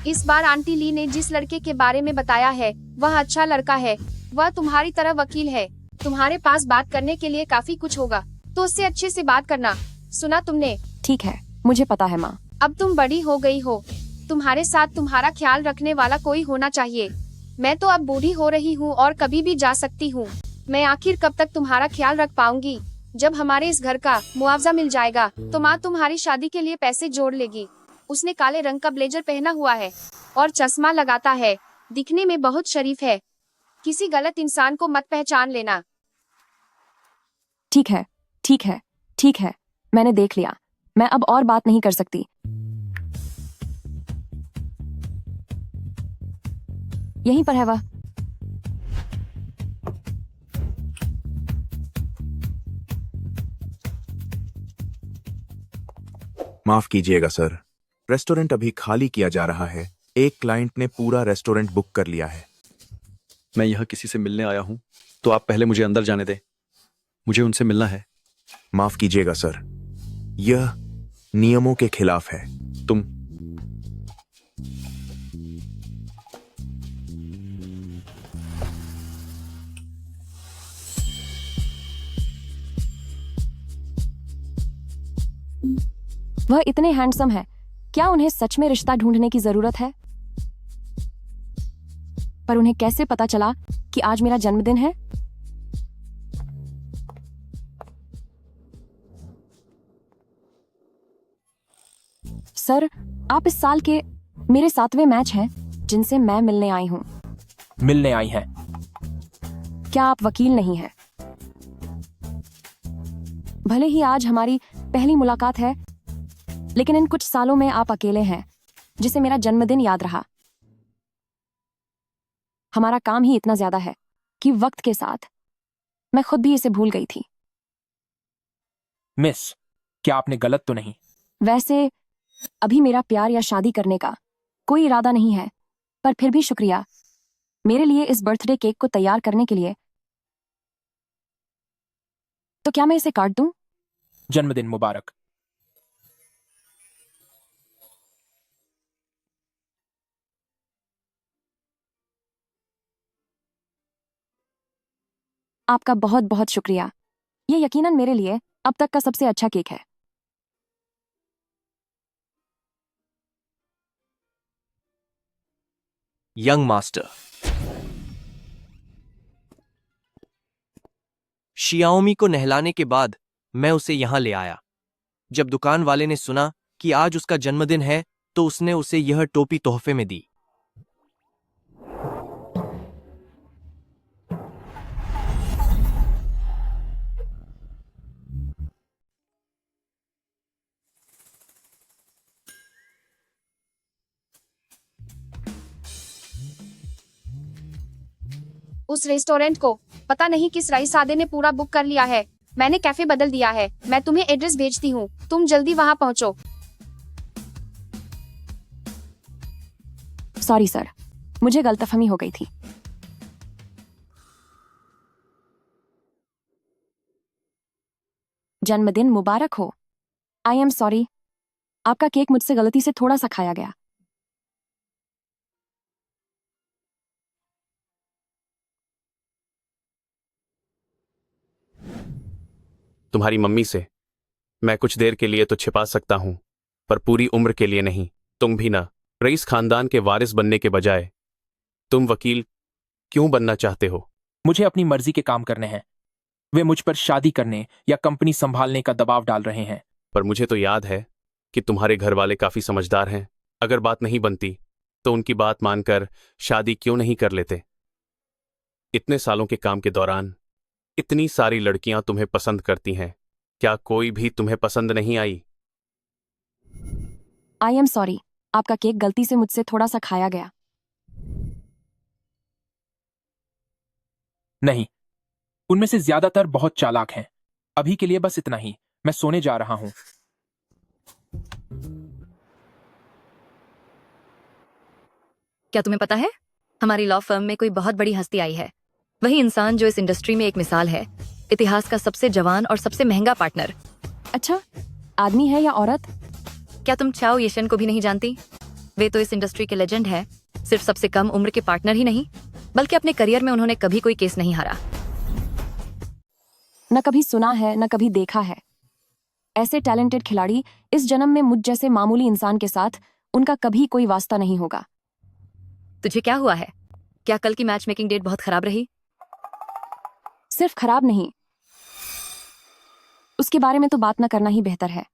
इस बार आंटी ली ने जिस लड़के के बारे में बताया है वह अच्छा लड़का है। वह तुम्हारी तरह वकील है। तुम्हारे पास बात करने के लिए काफी कुछ होगा, तो उससे अच्छे से बात करना। सुना तुमने? ठीक है, मुझे पता है माँ। अब तुम बड़ी हो गई हो, तुम्हारे साथ तुम्हारा ख्याल रखने वाला कोई होना चाहिए। मैं तो अब बूढ़ी हो रही हूँ और कभी भी जा सकती हूँ। मैं आखिर कब तक तुम्हारा ख्याल रख पाऊंगी? जब हमारे इस घर का मुआवजा मिल जाएगा तो माँ तुम्हारी शादी के लिए पैसे जोड़ लेगी। उसने काले रंग का ब्लेजर पहना हुआ है और चश्मा लगाता है। दिखने में बहुत शरीफ है। किसी गलत इंसान को मत पहचान लेना। ठीक है, ठीक है, ठीक है, मैंने देख लिया। मैं अब और बात नहीं कर सकती। यहीं पर है वह। माफ कीजिएगा सर, रेस्टोरेंट अभी खाली किया जा रहा है। एक क्लाइंट ने पूरा रेस्टोरेंट बुक कर लिया है। मैं यह किसी से मिलने आया हूं, तो आप पहले मुझे अंदर जाने दें। मुझे उनसे मिलना है। माफ कीजिएगा सर, यह नियमों के खिलाफ है। तुम वह इतने हैंडसम है, क्या उन्हें सच में रिश्ता ढूंढने की जरूरत है? पर उन्हें कैसे पता चला कि आज मेरा जन्मदिन है? सर, आप इस साल के मेरे 7वें मैच हैं जिनसे मैं मिलने आई हूं। मिलने आई हैं? क्या आप वकील नहीं हैं? भले ही आज हमारी पहली मुलाकात है, लेकिन इन कुछ सालों में आप अकेले हैं जिसे मेरा जन्मदिन याद रहा। हमारा काम ही इतना ज्यादा है कि वक्त के साथ मैं खुद भी इसे भूल गई थी। मिस, क्या आपने गलत तो नहीं? वैसे अभी मेरा प्यार या शादी करने का कोई इरादा नहीं है, पर फिर भी शुक्रिया मेरे लिए इस बर्थडे केक को तैयार करने के लिए। तो क्या मैं इसे काट दूं? जन्मदिन मुबारक। आपका बहुत बहुत शुक्रिया। ये यकीनन मेरे लिए अब तक का सबसे अच्छा केक है। Young master. शियाओमी को नहलाने के बाद मैं उसे यहां ले आया। जब दुकान वाले ने सुना कि आज उसका जन्मदिन है तो उसने उसे यह टोपी तोहफे में दी। उस रेस्टोरेंट को पता नहीं किस रईसादे ने पूरा बुक कर लिया है। मैंने कैफे बदल दिया है। मैं तुम्हें एड्रेस भेजती हूँ, तुम जल्दी वहाँ पहुँचो। सॉरी सर, मुझे गलतफहमी हो गई थी। जन्मदिन मुबारक हो। आई एम सॉरी, आपका केक मुझसे गलती से थोड़ा सा खाया गया। तुम्हारी मम्मी से मैं कुछ देर के लिए तो छिपा सकता हूं, पर पूरी उम्र के लिए नहीं। तुम भी ना। रईस खानदान के वारिस बनने के बजाय तुम वकील क्यों बनना चाहते हो? मुझे अपनी मर्जी के काम करने हैं। वे मुझ पर शादी करने या कंपनी संभालने का दबाव डाल रहे हैं। पर मुझे तो याद है कि तुम्हारे घर वाले काफी समझदार हैं। अगर बात नहीं बनती तो उनकी बात मानकर शादी क्यों नहीं कर लेते? इतने सालों के काम के दौरान इतनी सारी लड़कियां तुम्हें पसंद करती हैं, क्या कोई भी तुम्हें पसंद नहीं आई? आई एम सॉरी, आपका केक गलती से मुझसे थोड़ा सा खाया गया। नहीं, उनमें से ज्यादातर बहुत चालाक हैं। अभी के लिए बस इतना ही। मैं सोने जा रहा हूं। क्या तुम्हें पता है, हमारी लॉ फर्म में कोई बहुत बड़ी हस्ती आई है। वही इंसान जो इस इंडस्ट्री में एक मिसाल है। इतिहास का सबसे जवान और सबसे महंगा पार्टनर। अच्छा, आदमी है या औरत? क्या तुम चाओ येशन को भी नहीं जानती? वे तो इस इंडस्ट्री के लेजेंड हैं। सिर्फ सबसे कम उम्र के पार्टनर ही नहीं, बल्कि अपने करियर में उन्होंने कभी कोई केस नहीं हारा। न कभी सुना है न कभी देखा है। ऐसे टैलेंटेड खिलाड़ी इस जन्म में मुझ जैसे मामूली इंसान के साथ उनका कभी कोई वास्ता नहीं होगा। तुझे क्या हुआ है? क्या कल की मैच मेकिंग डेट बहुत खराब रही? सिर्फ खराब नहीं, उसके बारे में तो बात न करना ही बेहतर है।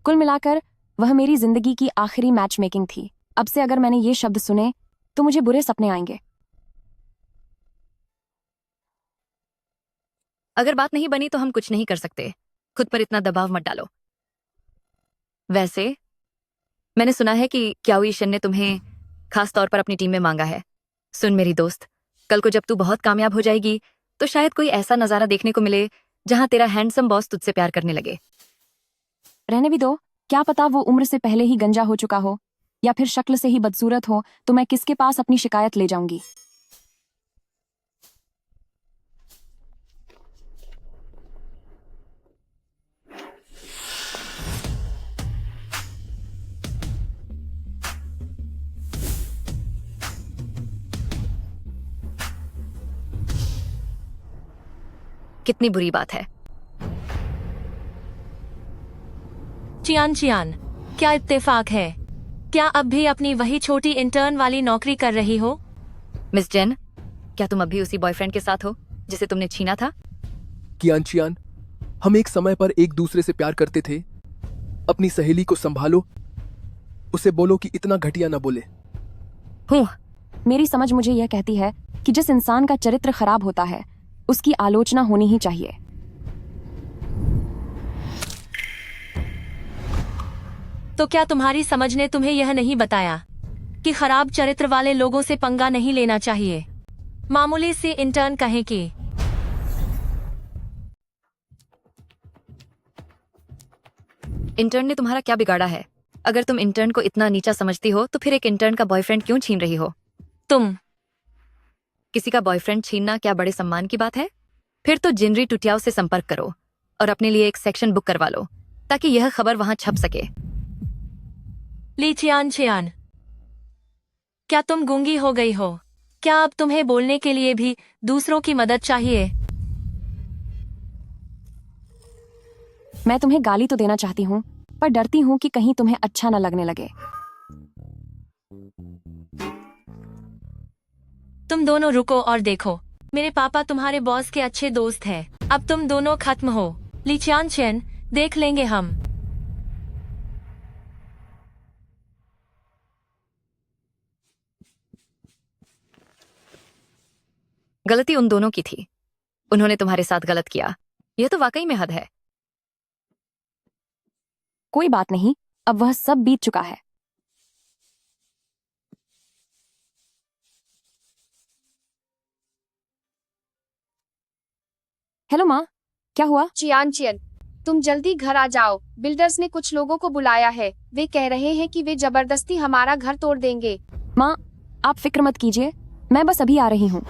कुल मिलाकर वह मेरी जिंदगी की आखिरी मैच मेकिंग थी। अब से अगर मैंने ये शब्द सुने तो मुझे बुरे सपने आएंगे। अगर बात नहीं बनी तो हम कुछ नहीं कर सकते। खुद पर इतना दबाव मत डालो। वैसे मैंने सुना है कि क्याओई शेन ने तुम्हें खास तौर पर अपनी टीम में मांगा है। सुन मेरी दोस्त, कल को जब तू बहुत कामयाब हो जाएगी तो शायद कोई ऐसा नजारा देखने को मिले जहां तेरा हैंडसम बॉस तुझसे प्यार करने लगे। रहने भी दो, क्या पता वो उम्र से पहले ही गंजा हो चुका हो या फिर शक्ल से ही बदसूरत हो, तो मैं किसके पास अपनी शिकायत ले जाऊंगी। कितनी बुरी बात है। चियान चियान, क्या इत्तेफाक है? क्या अब भी अपनी वही छोटी इंटर्न वाली नौकरी कर रही हो? मिस जेन, क्या तुम अभी उसी बॉयफ्रेंड के साथ हो जिसे तुमने छीना था? कियान चियान, हम एक समय पर एक दूसरे से प्यार करते थे। अपनी सहेली को संभालो, उसे बोलो कि इतना घटिया न बोले। हूँ, मेरी समझ मुझे यह कहती है कि जिस इंसान का चरित्र खराब होता है उसकी आलोचना होनी ही चाहिए। तो क्या तुम्हारी समझ ने तुम्हें यह नहीं बताया कि खराब चरित्र वाले लोगों से पंगा नहीं लेना चाहिए? मामूली सी इंटर्न कहें कि इंटर्न ने तुम्हारा क्या बिगाड़ा है? अगर तुम इंटर्न को इतना नीचा समझती हो तो फिर एक इंटर्न का बॉयफ्रेंड क्यों छीन रही हो? तुम किसी का बॉयफ्रेंड छीनना क्या बड़े सम्मान की बात है? फिर तो जिनरी टुटियाओं से संपर्क करो और अपने लिए एक सेक्शन बुक करवा लो ताकि यह खबर वहां छप सके। ली चियान चियान, क्या तुम गूंगी हो गई हो? क्या अब तुम्हें बोलने के लिए भी दूसरों की मदद चाहिए? मैं तुम्हें गाली तो देना चाहती हूँ, पर डरती हूँ कि कहीं तुम्हें अच्छा न लगने लगे। तुम दोनों रुको और देखो, मेरे पापा तुम्हारे बॉस के अच्छे दोस्त हैं। अब तुम दोनों खत्म हो। ली चियान चियान, देख लेंगे हम। गलती उन दोनों की थी। उन्होंने तुम्हारे साथ गलत किया। यह तो वाकई में हद है। कोई बात नहीं, अब वह सब बीत चुका है। हेलो माँ, क्या हुआ? चियान चियन, तुम जल्दी घर आ जाओ। बिल्डर्स ने कुछ लोगों को बुलाया है। वे कह रहे हैं कि वे जबरदस्ती हमारा घर तोड़ देंगे। माँ, आप फिक्र मत कीजिए, मैं बस अभी आ रही हूँ।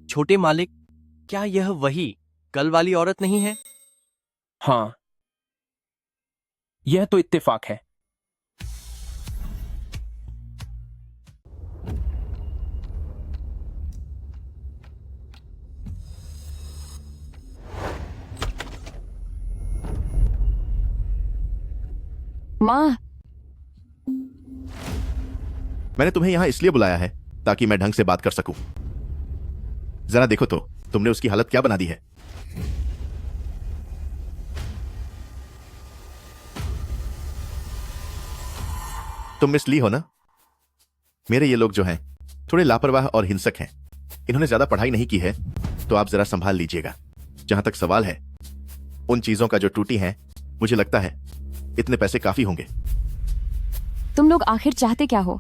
छोटे मालिक, क्या यह वही कल वाली औरत नहीं है? हाँ, यह तो इत्तेफाक है। माँ, मैंने तुम्हें यहाँ इसलिए बुलाया है ताकि मैं ढंग से बात कर सकूं। जरा देखो तो तुमने उसकी हालत क्या बना दी है। तुम मिस ली हो ना? मेरे ये लोग जो हैं थोड़े लापरवाह और हिंसक हैं। इन्होंने ज्यादा पढ़ाई नहीं की है, तो आप जरा संभाल लीजिएगा। जहां तक सवाल है उन चीजों का जो टूटी हैं, मुझे लगता है इतने पैसे काफी होंगे। तुम लोग आखिर चाहते क्या हो?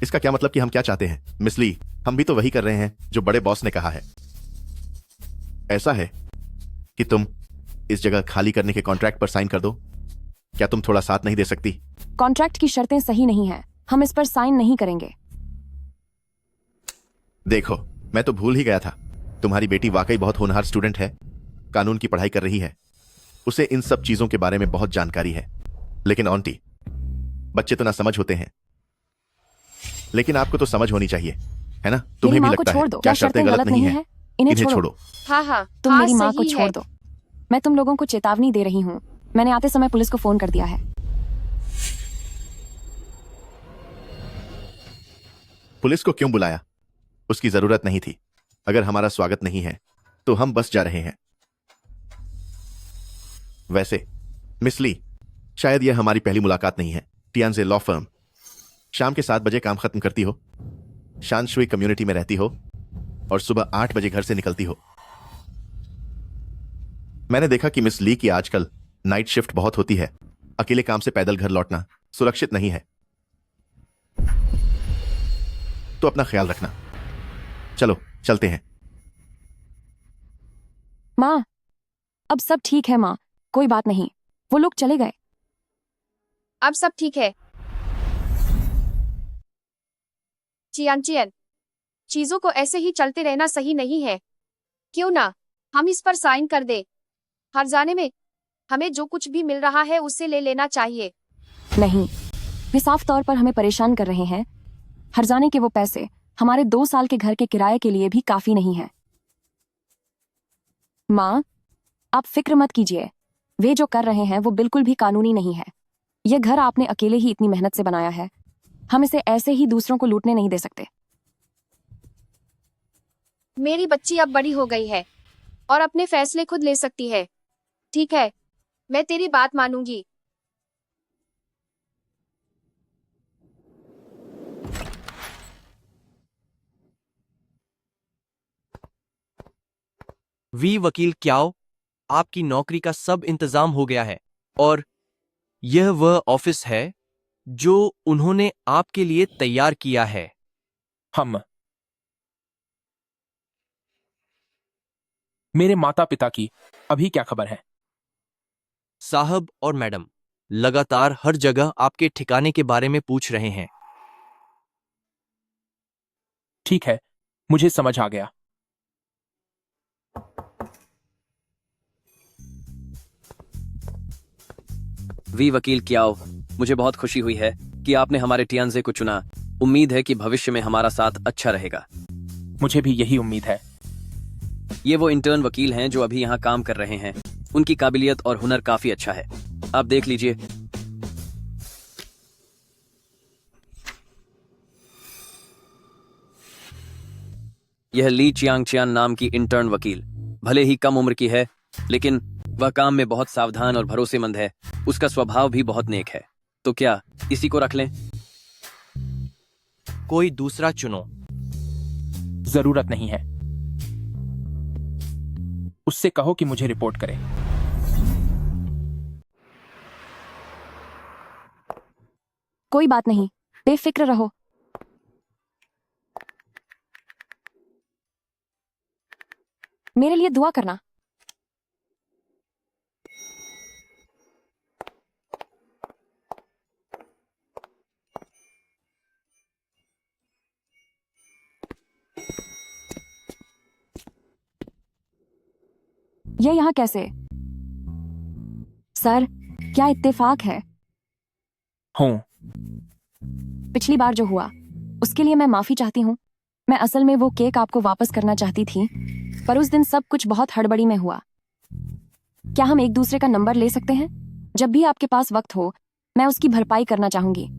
इसका क्या मतलब कि हम क्या चाहते हैं? मिस ली, हम भी तो वही कर रहे हैं जो बड़े बॉस ने कहा है। ऐसा है कि तुम इस जगह खाली करने के कॉन्ट्रैक्ट पर साइन कर दो। क्या तुम थोड़ा साथ नहीं दे सकती? कॉन्ट्रैक्ट की शर्तें सही नहीं है, हम इस पर साइन नहीं करेंगे। देखो, मैं तो भूल ही गया था, तुम्हारी बेटी वाकई बहुत होनहार स्टूडेंट है, कानून की पढ़ाई कर रही है, उसे इन सब चीजों के बारे में बहुत जानकारी है। लेकिन आंटी, बच्चे तो ना समझ होते हैं, लेकिन आपको तो समझ होनी चाहिए, है ना? मेरी तुम्हें भी माँ को लगता छोड़ है दो, क्या शर्तें गलत नहीं है? इन्हें इन्हें छोड़ो। छोड़ो। हाँ हाँ तुम हाँ, मेरी माँ को सही छोड़ है। दो। मैं तुम लोगों को चेतावनी दे रही हूँ, मैंने आते समय पुलिस को फोन कर दिया है। पुलिस को क्यों बुलाया? उसकी जरूरत नहीं थी। अगर हमारा स्वागत नहीं है तो हम बस जा रहे हैं। वैसे मिस ली, शायद यह हमारी पहली मुलाकात नहीं है। टियानजे लॉ फर्म। शाम के 7 बजे काम खत्म करती हो, शांत शुई कम्युनिटी में रहती हो और सुबह 8 बजे घर से निकलती हो। मैंने देखा कि मिस ली की आजकल नाइट शिफ्ट बहुत होती है। अकेले काम से पैदल घर लौटना सुरक्षित नहीं है, तो अपना ख्याल रखना। चलो चलते हैं। माँ, अब सब ठीक है माँ, कोई बात नहीं, वो लोग चले गए। अब सब ठीक है। चियन, चीजों को ऐसे ही चलते रहना सही नहीं है। क्यों ना हम इस पर साइन कर दे? हर जाने में हमें जो कुछ भी मिल रहा है उससे ले लेना चाहिए। नहीं, वे साफ तौर पर हमें परेशान कर रहे हैं। हर्जाने के वो पैसे हमारे 2 साल के घर के किराए के लिए भी काफी नहीं है। माँ, आप फिक्र मत कीजिए, वे जो कर रहे हैं वो बिल्कुल भी कानूनी नहीं है। यह घर आपने अकेले ही इतनी मेहनत से बनाया है, हम इसे ऐसे ही दूसरों को लूटने नहीं दे सकते। मेरी बच्ची अब बड़ी हो गई है और अपने फैसले खुद ले सकती है। ठीक है, मैं तेरी बात मानूंगी। वी वकील क्याओ, आपकी नौकरी का सब इंतजाम हो गया है और यह वह ऑफिस है जो उन्होंने आपके लिए तैयार किया है। हम मेरे माता पिता की अभी क्या खबर है? साहब और मैडम लगातार हर जगह आपके ठिकाने के बारे में पूछ रहे हैं। ठीक है, मुझे समझ आ गया। वी वकील क्याओ, मुझे बहुत खुशी हुई है कि आपने हमारे टियानजे को चुना। उम्मीद है कि भविष्य में हमारा साथ अच्छा रहेगा। मुझे भी यही उम्मीद है। ये वो इंटर्न वकील हैं जो अभी यहाँ काम कर रहे हैं। उनकी काबिलियत और हुनर काफी अच्छा है, आप देख लीजिए। यह ली चियांग नाम की इंटर्न वकील भले ही कम उम्र की है, लेकिन वह काम में बहुत सावधान और भरोसेमंद है। उसका स्वभाव भी बहुत नेक है। तो क्या इसी को रख लें? कोई दूसरा चुनो। जरूरत नहीं है। उससे कहो कि मुझे रिपोर्ट करे। कोई बात नहीं, बेफिक्र रहो। मेरे लिए दुआ करना। ये यहाँ कैसे? सर, क्या इत्तेफाक है? हूं। पिछली बार जो हुआ उसके लिए मैं माफी चाहती हूँ। मैं असल में वो केक आपको वापस करना चाहती थी, पर उस दिन सब कुछ बहुत हड़बड़ी में हुआ। क्या हम एक दूसरे का नंबर ले सकते हैं? जब भी आपके पास वक्त हो, मैं उसकी भरपाई करना चाहूंगी।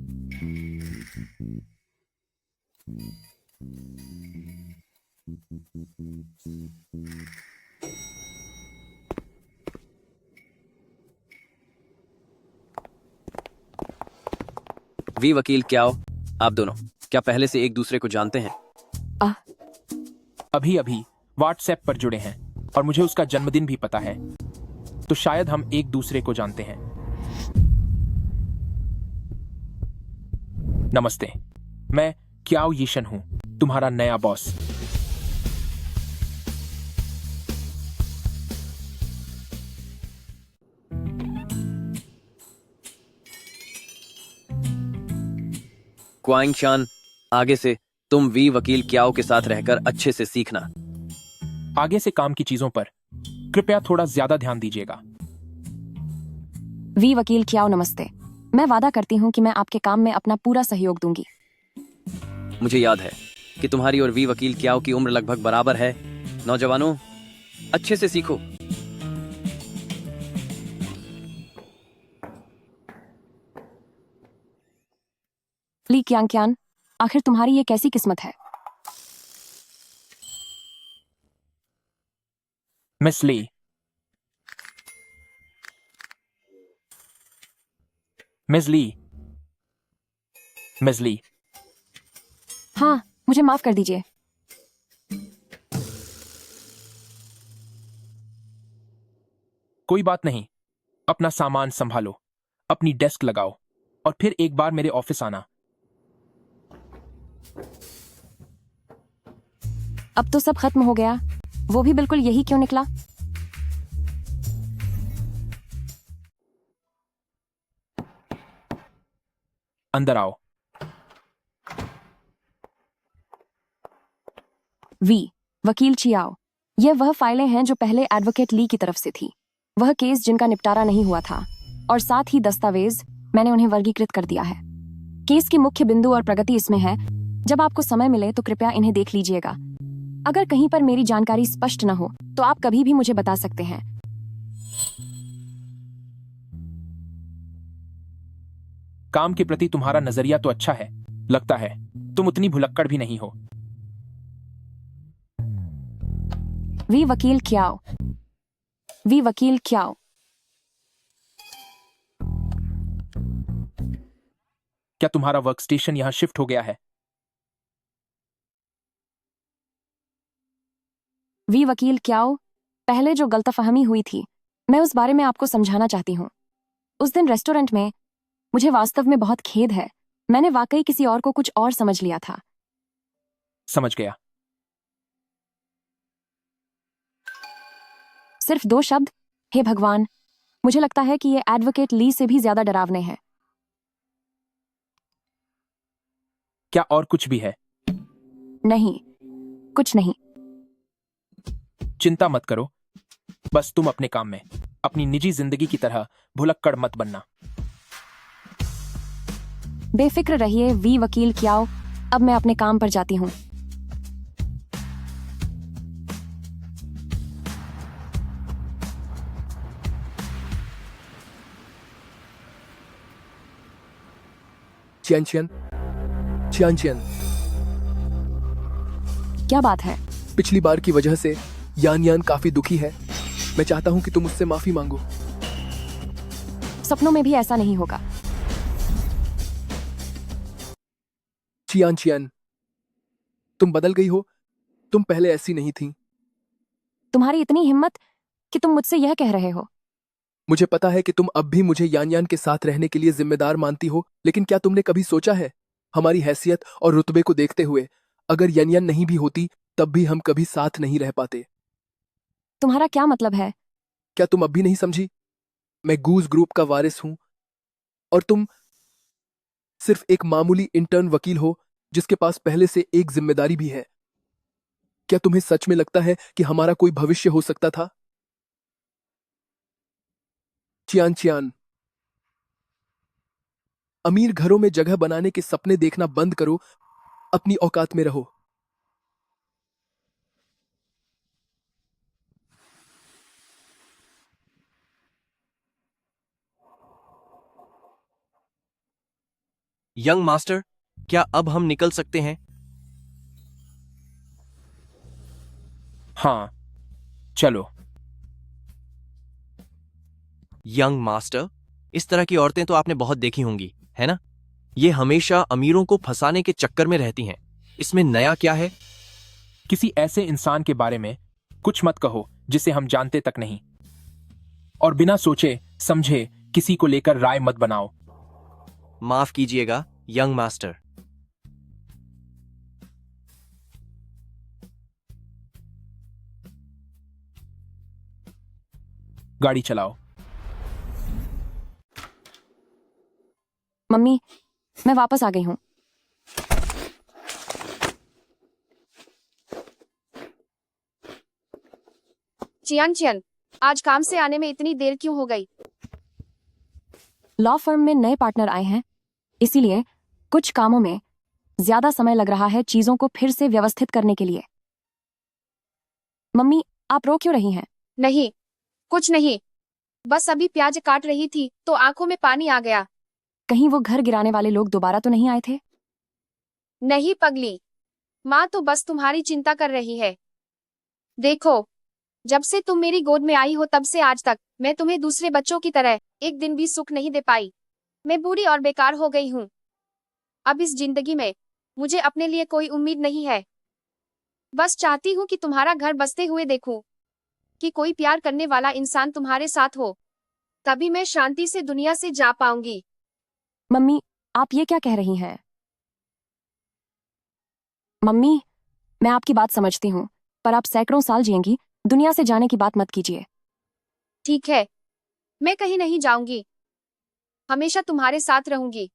वी वकील क्याओ, आप दोनों क्या पहले से एक दूसरे को जानते हैं? अभी अभी व्हाट्सएप पर जुड़े हैं और मुझे उसका जन्मदिन भी पता है, तो शायद हम एक दूसरे को जानते हैं। नमस्ते, मैं क्याओ यीशन हूं, तुम्हारा नया बॉस। क्वांगशान, आगे से तुम वी वकील क्याओ के साथ रहकर अच्छे से सीखना। आगे से काम की चीजों पर कृपया थोड़ा ज्यादा ध्यान दीजिएगा। वी वकील क्याओ नमस्ते। मैं वादा करती हूँ कि मैं आपके काम में अपना पूरा सहयोग दूंगी। मुझे याद है कि तुम्हारी और वी वकील क्याओ की उम्र लगभग बराबर है। नौजवानों, अच्छे से सीखो। ली क्यांग, आखिर तुम्हारी ये कैसी किस्मत है? मिस ली, मिस ली, मिस ली, हाँ, मुझे माफ कर दीजिए। कोई बात नहीं। अपना सामान संभालो, अपनी डेस्क लगाओ और फिर एक बार मेरे ऑफिस आना। अब तो सब खत्म हो गया। वो भी बिल्कुल यही क्यों निकला? अंदर आओ। वी वकील चियाओ, ये वह फाइलें हैं जो पहले एडवोकेट ली की तरफ से थी। वह केस जिनका निपटारा नहीं हुआ था, और साथ ही दस्तावेज मैंने उन्हें वर्गीकृत कर दिया है। केस की मुख्य बिंदु और प्रगति इसमें है। जब आपको समय मिले तो कृपया इन्हें देख लीजिएगा। अगर कहीं पर मेरी जानकारी स्पष्ट न हो तो आप कभी भी मुझे बता सकते हैं। काम के प्रति तुम्हारा नजरिया तो अच्छा है। लगता है तुम उतनी भुलक्कड़ भी नहीं हो। वी वकील क्याओ, वी वकील क्याओ। क्या तुम्हारा वर्कस्टेशन यहां शिफ्ट हो गया है? वी वकील क्याओ, पहले जो गलतफहमी हुई थी मैं उस बारे में आपको समझाना चाहती हूँ। उस दिन रेस्टोरेंट में मुझे वास्तव में बहुत खेद है। मैंने वाकई किसी और को कुछ और समझ लिया था। समझ गया। सिर्फ 2 शब्द? हे भगवान, मुझे लगता है कि ये एडवोकेट ली से भी ज्यादा डरावने हैं। क्या और कुछ भी है? नहीं, कुछ नहीं। चिंता मत करो। बस तुम अपने काम में अपनी निजी जिंदगी की तरह भुलक्कड़ मत बनना। बेफिक्र रहिए वी वकील क्याओ। अब मैं अपने काम पर जाती हूँ। चियान, क्या बात है? पिछली बार की वजह से यान काफी दुखी है। मैं चाहता हूं कि तुम उससे माफी मांगो। सपनों में भी ऐसा नहीं होगा। चियान, तुम बदल गई हो। तुम पहले ऐसी नहीं थी। तुम्हारी इतनी हिम्मत कि तुम मुझसे यह कह रहे हो? मुझे पता है कि तुम अब भी मुझे यान के साथ रहने के लिए जिम्मेदार मानती हो, लेकिन क्या तुमने कभी सोचा है, हमारी हैसियत और रुतबे को देखते हुए, अगर यान नहीं भी होती तब भी हम कभी साथ नहीं रह पाते। तुम्हारा क्या मतलब है? क्या तुम अब भी नहीं समझी? मैं गूज ग्रुप का वारिस हूं और तुम सिर्फ एक मामूली इंटर्न वकील हो जिसके पास पहले से एक जिम्मेदारी भी है। क्या तुम्हें सच में लगता है कि हमारा कोई भविष्य हो सकता था? चियान, अमीर घरों में जगह बनाने के सपने देखना बंद करो। अपनी औकात में रहो। यंग मास्टर, क्या अब हम निकल सकते हैं? हाँ, चलो। यंग मास्टर, इस तरह की औरतें तो आपने बहुत देखी होंगी, है ना? ये हमेशा अमीरों को फंसाने के चक्कर में रहती हैं। इसमें नया क्या है? किसी ऐसे इंसान के बारे में कुछ मत कहो जिसे हम जानते तक नहीं, और बिना सोचे समझे किसी को लेकर राय मत बनाओ। माफ कीजिएगा यंग मास्टर। गाड़ी चलाओ। मम्मी, मैं वापस आ गई हूँ। चियान चियन, आज काम से आने में इतनी देर क्यों हो गई? लॉ फर्म में नए पार्टनर आए हैं, इसीलिए कुछ कामों में ज्यादा समय लग रहा है चीजों को फिर से व्यवस्थित करने के लिए। मम्मी, आप रो क्यों रही हैं? नहीं, कुछ नहीं, बस अभी प्याज काट रही थी तो आंखों में पानी आ गया। कहीं वो घर गिराने वाले लोग दोबारा तो नहीं आए थे? नहीं पगली, माँ तो बस तुम्हारी चिंता कर रही है। देखो, जब से तुम मेरी गोद में आई हो तब से आज तक मैं तुम्हें दूसरे बच्चों की तरह एक दिन भी सुख नहीं दे पाई। मैं बूढ़ी और बेकार हो गई हूँ। अब इस जिंदगी में मुझे अपने लिए कोई उम्मीद नहीं है। बस चाहती हूँ कि तुम्हारा घर बसते हुए देखूं, कि कोई प्यार करने वाला इंसान तुम्हारे साथ हो, तभी मैं शांति से दुनिया से जा पाऊंगी। मम्मी, आप ये क्या कह रही हैं? मम्मी, मैं आपकी बात समझती हूँ, पर आप सैकड़ों साल जिएंगी, दुनिया से जाने की बात मत कीजिए। ठीक है, मैं कहीं नहीं जाऊंगी, हमेशा तुम्हारे साथ रहूंगी।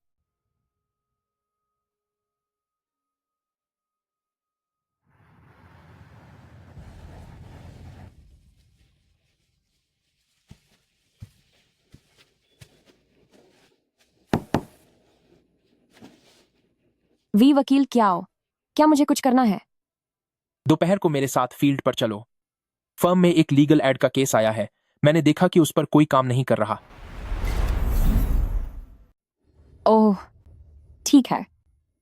वी वकील, क्या मुझे कुछ करना है? दोपहर को मेरे साथ फील्ड पर चलो। फर्म में एक लीगल एड का केस आया है। मैंने देखा कि उस पर कोई काम नहीं कर रहा। ओह, ठीक है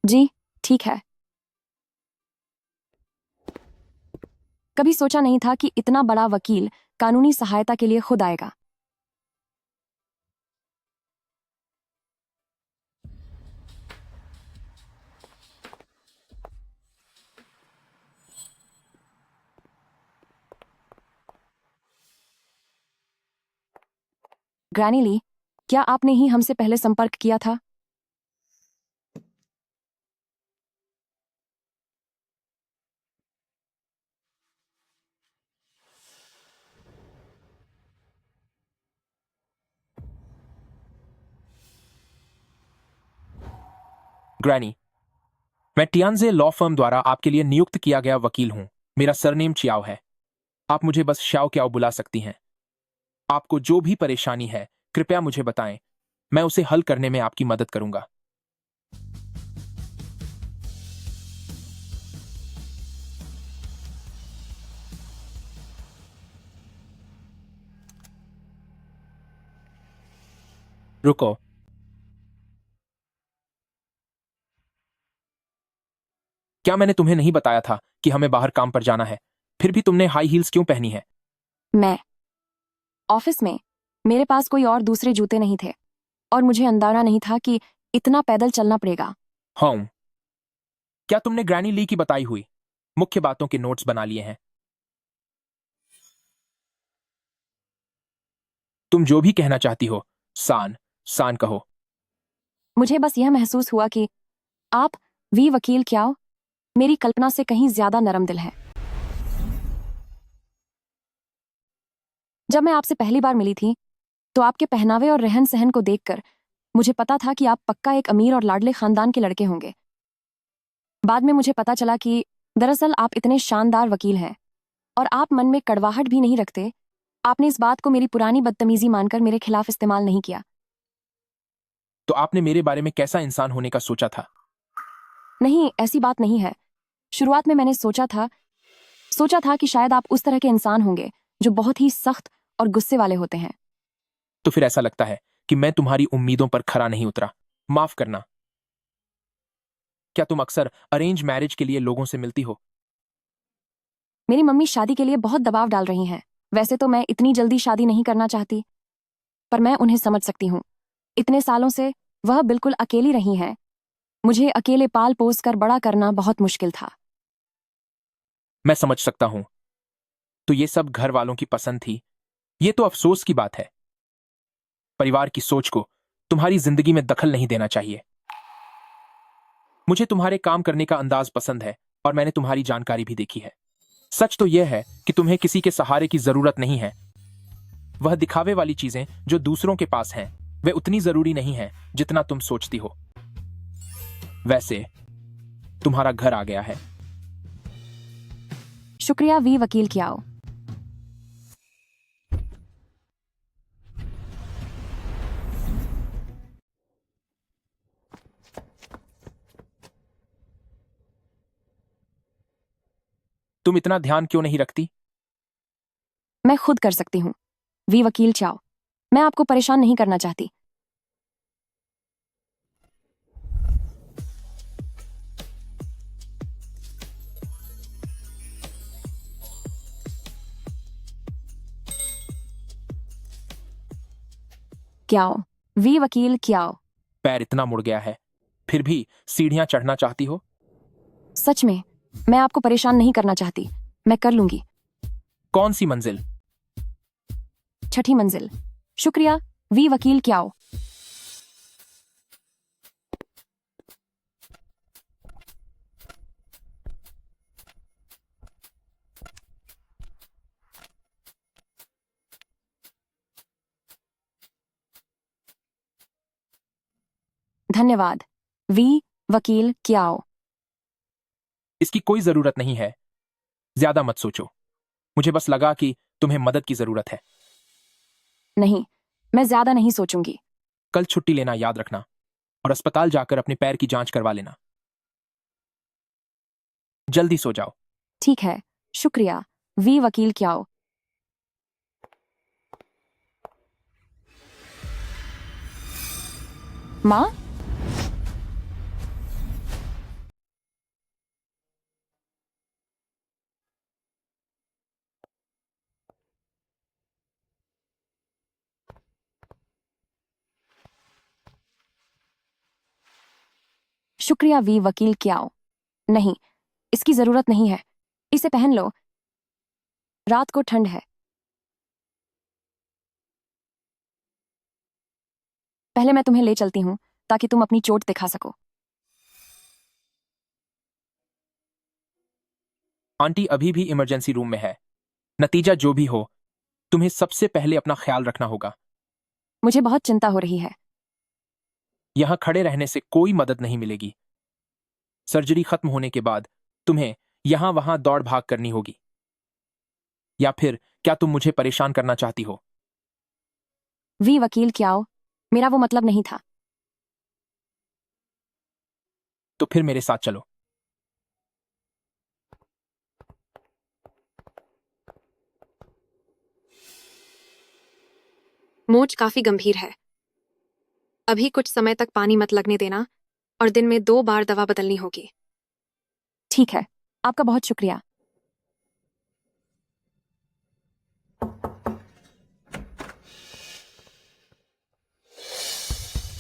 जी, ठीक है। कभी सोचा नहीं था कि इतना बड़ा वकील कानूनी सहायता के लिए खुद आएगा। ग्रैनी ली, क्या आपने ही हमसे पहले संपर्क किया था? ग्रैनी, मैं टियानजे लॉ फर्म द्वारा आपके लिए नियुक्त किया गया वकील हूं। मेरा सरनेम चियाओ है। आप मुझे बस श्याओ क्याओ बुला सकती हैं। आपको जो भी परेशानी है कृपया मुझे बताएं, मैं उसे हल करने में आपकी मदद करूंगा। रुको, क्या मैंने तुम्हें नहीं बताया था कि हमें बाहर काम पर जाना है? फिर भी तुमने हाई हील्स क्यों पहनी है? मैं ऑफिस में मेरे पास कोई और दूसरे जूते नहीं थे और मुझे अंदाजा नहीं था कि इतना पैदल चलना पड़ेगा। हाँ, क्या तुमने ग्रैनी ली की बताई हुई मुख्य बातों के नोट्स बना लिए हैं? तुम जो भी कहना चाहती हो सान सान कहो। मुझे बस यह महसूस हुआ कि आप वी वकील क्याओ मेरी कल्पना से कहीं ज्यादा नरम दिल है। जब मैं आपसे पहली बार मिली थी तो आपके पहनावे और रहन सहन को देखकर मुझे पता था कि आप पक्का एक अमीर और लाडले खानदान के लड़के होंगे। बाद में मुझे पता चला कि दरअसल आप इतने शानदार वकील हैं और आप मन में कड़वाहट भी नहीं रखते। आपने इस बात को मेरी पुरानी बदतमीजी मानकर मेरे खिलाफ इस्तेमाल नहीं किया। तो आपने मेरे बारे में कैसा इंसान होने का सोचा था? नहीं, ऐसी बात नहीं है। शुरुआत में मैंने सोचा था कि शायद आप उस तरह के इंसान होंगे जो बहुत ही सख्त और गुस्से वाले होते हैं। तो फिर ऐसा लगता है कि मैं तुम्हारी उम्मीदों पर खरा नहीं उतरा। माफ करना। क्या तुम अक्सर अरेंज मैरिज के लिए लोगों से मिलती हो? मेरी मम्मी शादी के लिए बहुत दबाव डाल रही हैं। वैसे तो मैं इतनी जल्दी शादी नहीं करना चाहती, पर मैं उन्हें समझ सकती हूँ। इतने सालों से वह बिल्कुल अकेली रही हैं। मुझे अकेले पाल पोस कर बड़ा करना बहुत मुश्किल था। मैं समझ सकता हूं। तो ये सब घर वालों की पसंद थी। ये तो अफसोस की बात है। परिवार की सोच को तुम्हारी जिंदगी में दखल नहीं देना चाहिए। मुझे तुम्हारे काम करने का अंदाज पसंद है और मैंने तुम्हारी जानकारी भी देखी है। सच तो यह है कि तुम्हें किसी के सहारे की जरूरत नहीं है। वह दिखावे वाली चीजें जो दूसरों के पास हैं, वे उतनी जरूरी नहीं हैं जितना तुम सोचती हो। वैसे तुम्हारा घर आ गया है। शुक्रिया वी वकील क्याओ। तुम इतना ध्यान क्यों नहीं रखती? मैं खुद कर सकती हूँ। वी वकील चाओ, मैं आपको परेशान नहीं करना चाहती। क्याओ, वी वकील क्याओ। पैर इतना मुड़ गया है, फिर भी सीढ़ियां चढ़ना चाहती हो? सच में, मैं आपको परेशान नहीं करना चाहती। मैं कर लूंगी। कौन सी मंजिल? 6ठी मंजिल। शुक्रिया, वी वकील क्याओ। धन्यवाद, वी वकील क्याओ। इसकी कोई जरूरत नहीं है। ज्यादा मत सोचो। मुझे बस लगा कि तुम्हें मदद की जरूरत है। नहीं, मैं ज्यादा नहीं सोचूंगी। कल छुट्टी लेना याद रखना और अस्पताल जाकर अपने पैर की जांच करवा लेना। जल्दी सो जाओ। ठीक है, शुक्रिया, वी वकील क्याओ। माँ? शुक्रिया, वी वकील क्याओ। नहीं, इसकी जरूरत नहीं है। इसे पहन लो। रात को ठंड है। पहले मैं तुम्हें ले चलती हूँ ताकि तुम अपनी चोट दिखा सको। आंटी अभी भी इमरजेंसी रूम में है। नतीजा जो भी हो, तुम्हें सबसे पहले अपना ख्याल रखना होगा। मुझे बहुत चिंता हो रही है। यहां खड़े रहने से कोई मदद नहीं मिलेगी। सर्जरी खत्म होने के बाद तुम्हें यहां वहां दौड़ भाग करनी होगी। या फिर क्या तुम मुझे परेशान करना चाहती हो? वी वकील क्याओ, मेरा वो मतलब नहीं था। तो फिर मेरे साथ चलो। मोच काफी गंभीर है। अभी कुछ समय तक पानी मत लगने देना और दिन में 2 बार दवा बदलनी होगी। ठीक है, आपका बहुत शुक्रिया।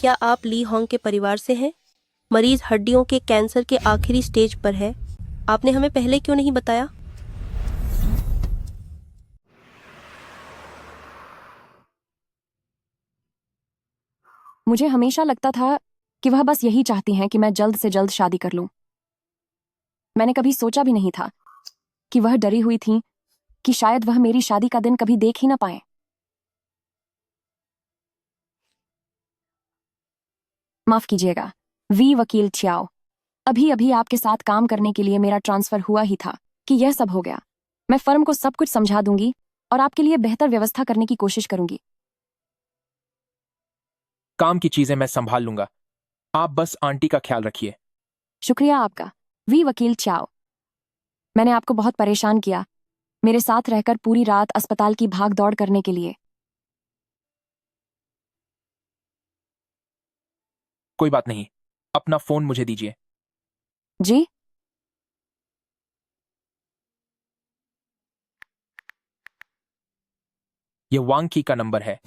क्या आप ली होंग के परिवार से हैं? मरीज हड्डियों के कैंसर के आखिरी स्टेज पर है। आपने हमें पहले क्यों नहीं बताया? मुझे हमेशा लगता था कि वह बस यही चाहती हैं कि मैं जल्द से जल्द शादी कर लूं। मैंने कभी सोचा भी नहीं था कि वह डरी हुई थीं कि शायद वह मेरी शादी का दिन कभी देख ही ना पाए। माफ कीजिएगा, वी वकील छियाओ। अभी अभी आपके साथ काम करने के लिए मेरा ट्रांसफर हुआ ही था कि यह सब हो गया। मैं फर्म को सब कुछ समझा दूंगी और आपके लिए बेहतर व्यवस्था करने की कोशिश करूंगी। काम की चीजें मैं संभाल लूंगा। आप बस आंटी का ख्याल रखिए। शुक्रिया आपका, वी वकील छियाओ। मैंने आपको बहुत परेशान किया, मेरे साथ रहकर पूरी रात अस्पताल की भाग दौड़ करने के लिए। कोई बात नहीं, अपना फोन मुझे दीजिए। जी? ये वांग का नंबर है।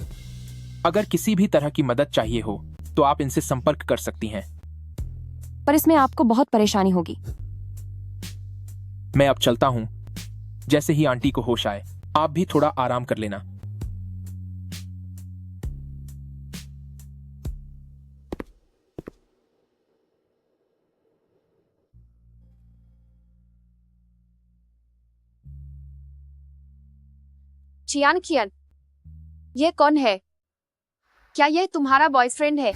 अगर किसी भी तरह की मदद चाहिए हो तो आप इनसे संपर्क कर सकती हैं। पर इसमें आपको बहुत परेशानी होगी। मैं अब चलता हूं। जैसे ही आंटी को होश आए, आप भी थोड़ा आराम कर लेना। चियान कियन, ये कौन है? क्या यह तुम्हारा बॉयफ्रेंड है?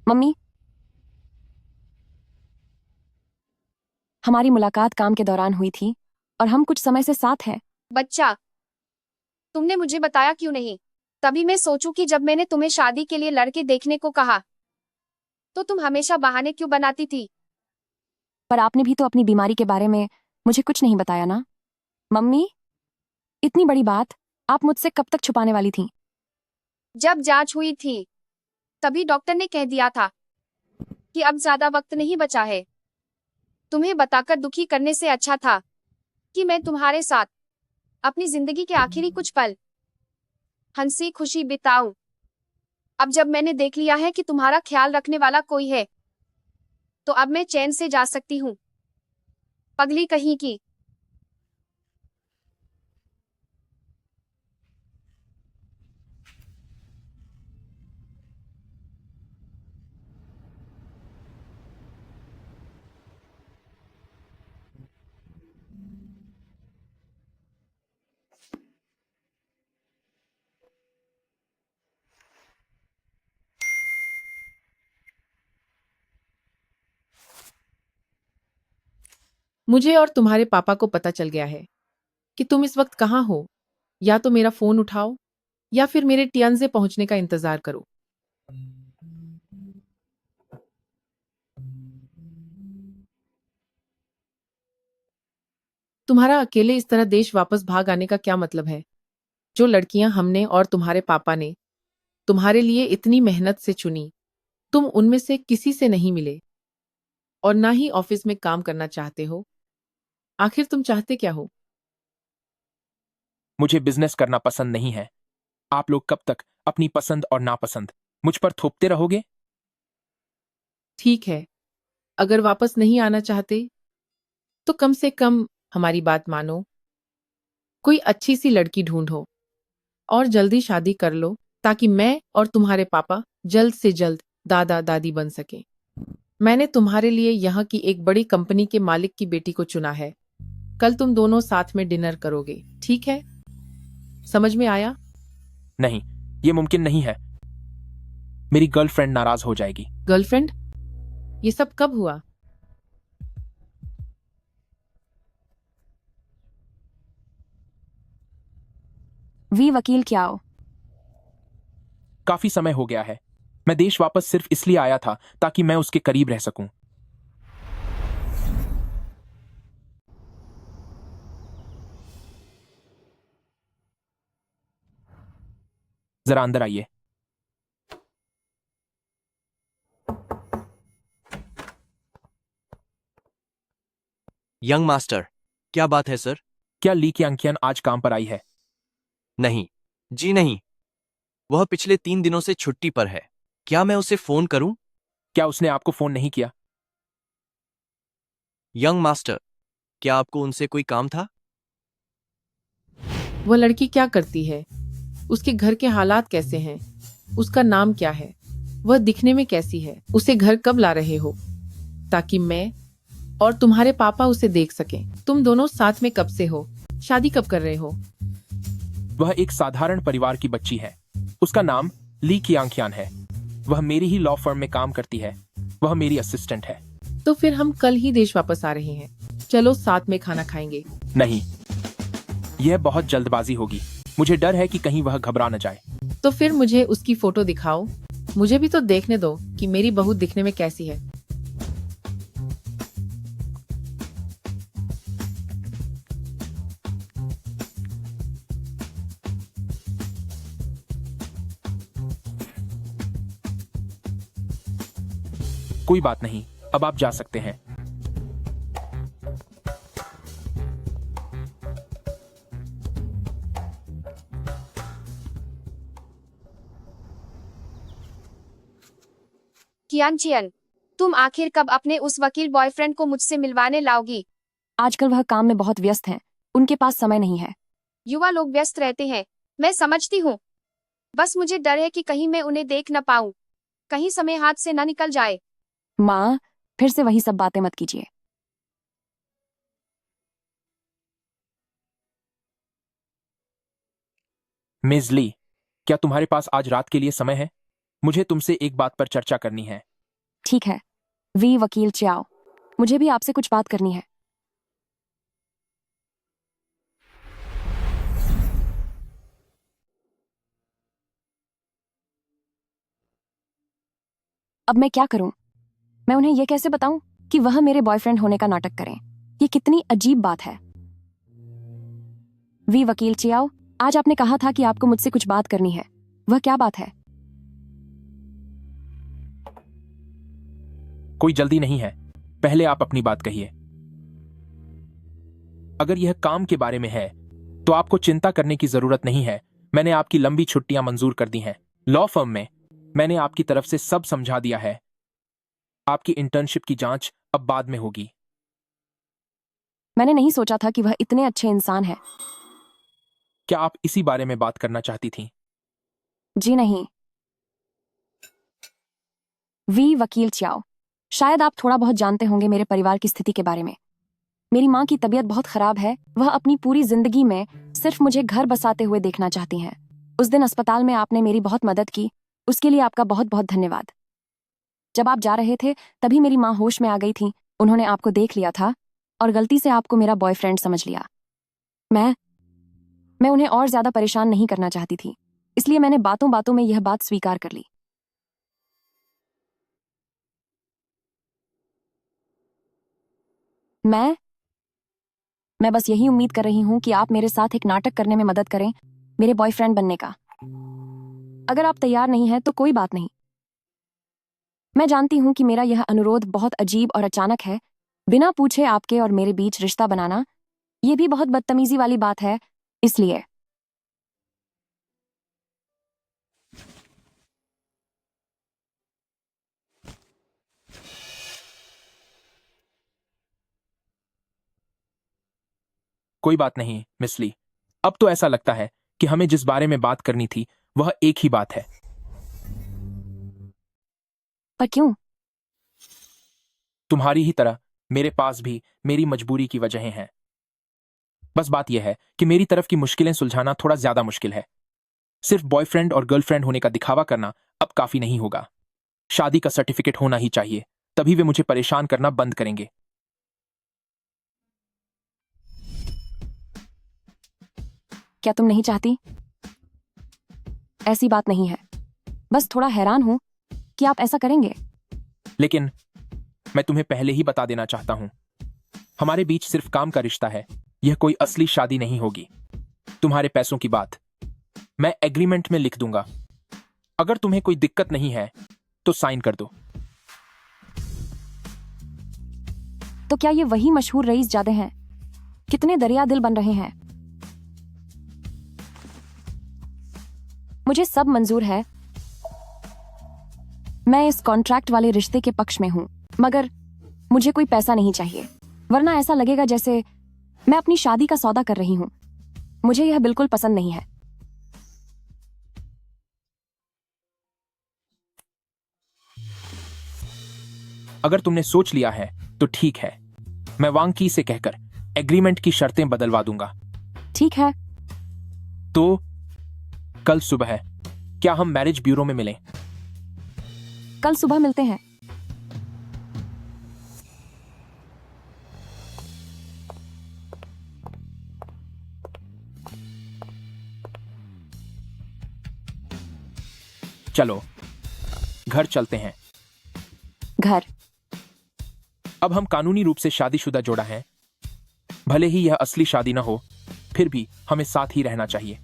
मम्मी, हमारी मुलाकात काम के दौरान हुई थी और हम कुछ समय से साथ हैं। बच्चा, तुमने मुझे बताया क्यों नहीं? तभी मैं सोचूं कि जब मैंने तुम्हें शादी के लिए लड़के देखने को कहा तो तुम हमेशा बहाने क्यों बनाती थी? पर आपने भी तो अपनी बीमारी के बारे में मुझे कुछ नहीं बताया ना। मम्मी, इतनी बड़ी बात आप मुझसे कब तक छुपाने वाली थी? जब जांच हुई थी तभी डॉक्टर ने कह दिया था कि अब ज्यादा वक्त नहीं बचा है। तुम्हें बताकर दुखी करने से अच्छा था कि मैं तुम्हारे साथ अपनी जिंदगी के आखिरी कुछ पल हंसी खुशी बिताऊं। अब जब मैंने देख लिया है कि तुम्हारा ख्याल रखने वाला कोई है, तो अब मैं चैन से जा सकती हूँ। पगली कहीं की। मुझे और तुम्हारे पापा को पता चल गया है कि तुम इस वक्त कहाँ हो। या तो मेरा फोन उठाओ या फिर मेरे टियानजे पहुंचने का इंतजार करो। तुम्हारा अकेले इस तरह देश वापस भाग आने का क्या मतलब है? जो लड़कियां हमने और तुम्हारे पापा ने तुम्हारे लिए इतनी मेहनत से चुनी, तुम उनमें से किसी से नहीं मिले और ना ही ऑफिस में काम करना चाहते हो। आखिर तुम चाहते क्या हो? मुझे बिजनेस करना पसंद नहीं है। आप लोग कब तक अपनी पसंद और नापसंद मुझ पर थोपते रहोगे? ठीक है, अगर वापस नहीं आना चाहते तो कम से कम हमारी बात मानो। कोई अच्छी सी लड़की ढूंढो और जल्दी शादी कर लो ताकि मैं और तुम्हारे पापा जल्द से जल्द दादा दादी बन सकें। मैंने तुम्हारे लिए यहाँ की एक बड़ी कंपनी के मालिक की बेटी को चुना है। कल तुम दोनों साथ में डिनर करोगे, ठीक है? समझ में आया? नहीं, ये मुमकिन नहीं है। मेरी गर्लफ्रेंड नाराज हो जाएगी। गर्लफ्रेंड? ये सब कब हुआ? वी वकील क्या हो? काफी समय हो गया है। मैं देश वापस सिर्फ इसलिए आया था ताकि मैं उसके करीब रह सकूं। जरा अंदर आइए। यंग मास्टर, क्या बात है सर? क्या ली क्यांकियन आज काम पर आई है? नहीं जी नहीं, वह पिछले 3 दिनों से छुट्टी पर है। क्या मैं उसे फोन करूं? क्या उसने आपको फोन नहीं किया? यंग मास्टर, क्या आपको उनसे कोई काम था? वह लड़की क्या करती है? उसके घर के हालात कैसे हैं? उसका नाम क्या है? वह दिखने में कैसी है? उसे घर कब ला रहे हो ताकि मैं और तुम्हारे पापा उसे देख सकें? तुम दोनों साथ में कब से हो? शादी कब कर रहे हो? वह एक साधारण परिवार की बच्ची है। उसका नाम ली क्यांकियन है। वह मेरी ही लॉ फर्म में काम करती है। वह मेरी असिस्टेंट है। तो फिर हम कल ही देश वापस आ रहे हैं। चलो साथ में खाना खाएंगे। नहीं, यह बहुत जल्दबाजी होगी। मुझे डर है कि कहीं वह घबरा न जाए। तो फिर मुझे उसकी फोटो दिखाओ। मुझे भी तो देखने दो कि मेरी बहू दिखने में कैसी है। कोई बात नहीं, अब आप जा सकते हैं। कियानचियन, तुम आखिर कब अपने उस वकील बॉयफ्रेंड को मुझसे मिलवाने लाओगी? आजकल वह काम में बहुत व्यस्त हैं। उनके पास समय नहीं है। युवा लोग व्यस्त रहते हैं, मैं समझती हूँ। बस मुझे डर है कि कहीं मैं उन्हें देख न पाऊं, कहीं समय हाथ से न निकल जाए। माँ, फिर से वही सब बातें मत कीजिए। मिस ली, क्या तुम्हारे पास आज रात के लिए समय है? मुझे तुमसे एक बात पर चर्चा करनी है। ठीक है, वी वकील चाओ, मुझे भी आपसे कुछ बात करनी है। अब मैं क्या करूं? मैं उन्हें यह कैसे बताऊं कि वह मेरे बॉयफ्रेंड होने का नाटक करें? ये कितनी अजीब बात है। वी वकील चियाओ, आज आपने कहा था कि आपको मुझसे कुछ बात करनी है। वह क्या बात है? कोई जल्दी नहीं है, पहले आप अपनी बात कहिए। अगर यह काम के बारे में है तो आपको चिंता करने की जरूरत नहीं है। मैंने आपकी लंबी छुट्टियां मंजूर कर दी हैं। लॉ फर्म में मैंने आपकी तरफ से सब समझा दिया है। आपकी इंटर्नशिप की जांच अब बाद में होगी। मैंने नहीं सोचा था कि वह इतने अच्छे इंसान है। क्या आप इसी बारे में बात करना चाहती थीं? जी नहीं। वी वकील चियाओ, शायद आप थोड़ा बहुत जानते होंगे मेरे परिवार की स्थिति के बारे में। मेरी माँ की तबीयत बहुत खराब है। वह अपनी पूरी जिंदगी में सिर्फ मुझे घर बसाते हुए देखना चाहती हैं। उस दिन अस्पताल में आपने मेरी बहुत मदद की, उसके लिए आपका बहुत बहुत धन्यवाद। जब आप जा रहे थे तभी मेरी माँ होश में आ गई थी। उन्होंने आपको देख लिया था और गलती से आपको मेरा बॉयफ्रेंड समझ लिया। मैं उन्हें और ज्यादा परेशान नहीं करना चाहती थी, इसलिए मैंने बातों बातों में यह बात स्वीकार कर ली। मैं बस यही उम्मीद कर रही हूं कि आप मेरे साथ एक नाटक करने में मदद करें, मेरे बॉयफ्रेंड बनने का। अगर आप तैयार नहीं हैं तो कोई बात नहीं। मैं जानती हूं कि मेरा यह अनुरोध बहुत अजीब और अचानक है। बिना पूछे आपके और मेरे बीच रिश्ता बनाना, यह भी बहुत बदतमीजी वाली बात है, इसलिए कोई बात नहीं मिस ली। अब तो ऐसा लगता है कि हमें जिस बारे में बात करनी थी वह एक ही बात है। पर क्यों? तुम्हारी ही तरह मेरे पास भी मेरी मजबूरी की वजहें हैं। बस बात यह है कि मेरी तरफ की मुश्किलें सुलझाना थोड़ा ज्यादा मुश्किल है। सिर्फ बॉयफ्रेंड और गर्लफ्रेंड होने का दिखावा करना अब काफी नहीं होगा। शादी का सर्टिफिकेट होना ही चाहिए, तभी वे मुझे परेशान करना बंद करेंगे। क्या तुम नहीं चाहती? ऐसी बात नहीं है, बस थोड़ा हैरान हूं कि आप ऐसा करेंगे। लेकिन मैं तुम्हें पहले ही बता देना चाहता हूं, हमारे बीच सिर्फ काम का रिश्ता है। यह कोई असली शादी नहीं होगी। तुम्हारे पैसों की बात मैं एग्रीमेंट में लिख दूंगा। अगर तुम्हें कोई दिक्कत नहीं है तो साइन कर दो। तो क्या ये वही मशहूर रईस जादे हैं? कितने दरिया दिल बन रहे हैं। मुझे सब मंजूर है। मैं इस कॉन्ट्रैक्ट वाले रिश्ते के पक्ष में हूं, मगर मुझे कोई पैसा नहीं चाहिए, वरना ऐसा लगेगा जैसे मैं अपनी शादी का सौदा कर रही हूं। मुझे यह बिल्कुल पसंद नहीं है। अगर तुमने सोच लिया है तो ठीक है, मैं वांग की से कहकर एग्रीमेंट की शर्तें बदलवा दूंगा। ठीक है, तो कल सुबह क्या हम मैरिज ब्यूरो में मिलें? कल सुबह मिलते हैं। चलो घर चलते हैं। घर? अब हम कानूनी रूप से शादीशुदा जोड़ा हैं। भले ही यह असली शादी न हो, फिर भी हमें साथ ही रहना चाहिए।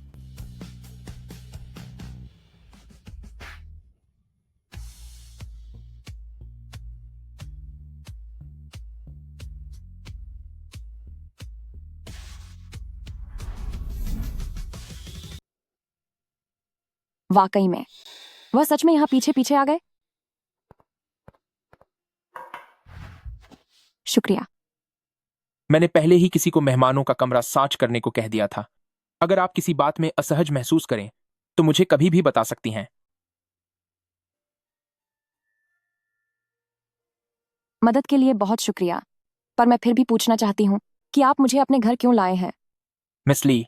वाकई में वह सच में यहां पीछे पीछे आ गए। शुक्रिया। मैंने पहले ही किसी को मेहमानों का कमरा साच करने को कह दिया था। अगर आप किसी बात में असहज महसूस करें तो मुझे कभी भी बता सकती हैं। मदद के लिए बहुत शुक्रिया, पर मैं फिर भी पूछना चाहती हूं कि आप मुझे अपने घर क्यों लाए हैं? मिस ली,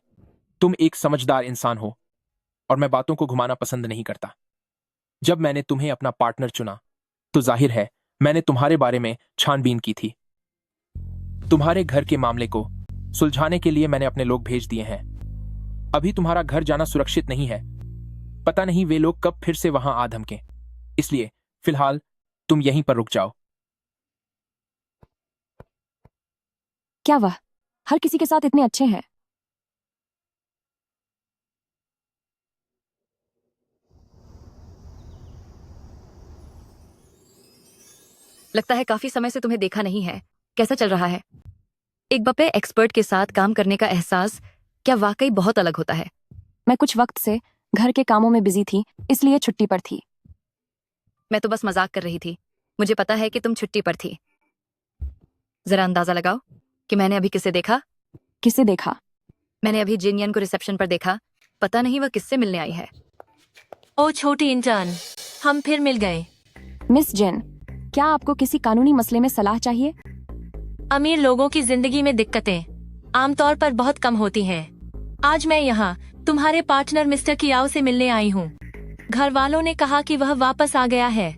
तुम एक समझदार इंसान हो और मैं बातों को घुमाना पसंद नहीं करता। जब मैंने तुम्हें अपना पार्टनर चुना तो जाहिर है मैंने तुम्हारे बारे में छानबीन की थी। तुम्हारे घर के मामले को सुलझाने के लिए मैंने अपने लोग भेज दिए हैं। अभी तुम्हारा घर जाना सुरक्षित नहीं है। पता नहीं वे लोग कब फिर से वहां आ धमकें। इसलिए फिलहाल तुम यहीं पर रुक जाओ। क्या वह हर किसी के साथ इतने अच्छे हैं? लगता है काफी समय से तुम्हें देखा नहीं है। कैसा चल रहा है? एक बपे एक्सपर्ट के साथ काम करने का एहसास क्या वाकई बहुत अलग होता है। मैं कुछ वक्त से घर के कामों में बिजी थी, इसलिए छुट्टी पर थी। मैं तो बस मजाक कर रही थी। मुझे पता है कि तुम छुट्टी पर थी। जरा अंदाजा लगाओ कि मैंने अभी किसे देखा। किसे देखा? मैंने अभी जिनयन को रिसेप्शन पर देखा। पता नहीं वह किससे मिलने आई है। ओ छोटी इंटर्न, हम फिर मिल गए। मिस जेन, क्या आपको किसी कानूनी मसले में सलाह चाहिए? अमीर लोगों की जिंदगी में दिक्कतें आमतौर पर बहुत कम होती हैं। आज मैं यहाँ तुम्हारे पार्टनर मिस्टर कियाओ से मिलने आई हूँ। घर वालों ने कहा कि वह वापस आ गया है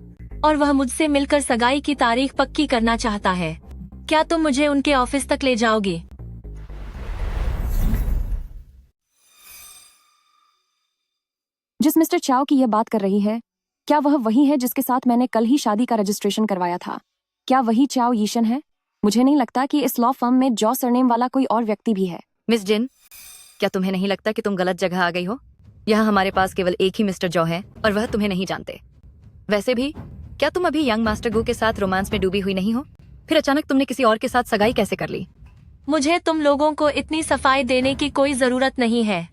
और वह मुझसे मिलकर सगाई की तारीख पक्की करना चाहता है। क्या तुम मुझे उनके ऑफिस तक ले जाओगी? जिस मिस्टर चाओ की यह बात कर रही है, क्या वह वही है जिसके साथ मैंने कल ही शादी का रजिस्ट्रेशन करवाया था? क्या वही चाओ यीशन है? मुझे नहीं लगता कि इस लॉ फर्म में जॉ सरनेम वाला कोई और व्यक्ति भी है। मिस जिन, क्या तुम्हें नहीं लगता कि तुम गलत जगह आ गई हो? यहाँ हमारे पास केवल एक ही मिस्टर जॉ है और वह तुम्हें नहीं जानते। वैसे भी क्या तुम अभी यंग मास्टर गो के साथ रोमांस में डूबी हुई नहीं हो? फिर अचानक तुमने किसी और के साथ सगाई कैसे कर ली? मुझे तुम लोगों को इतनी सफाई देने की कोई जरूरत नहीं है।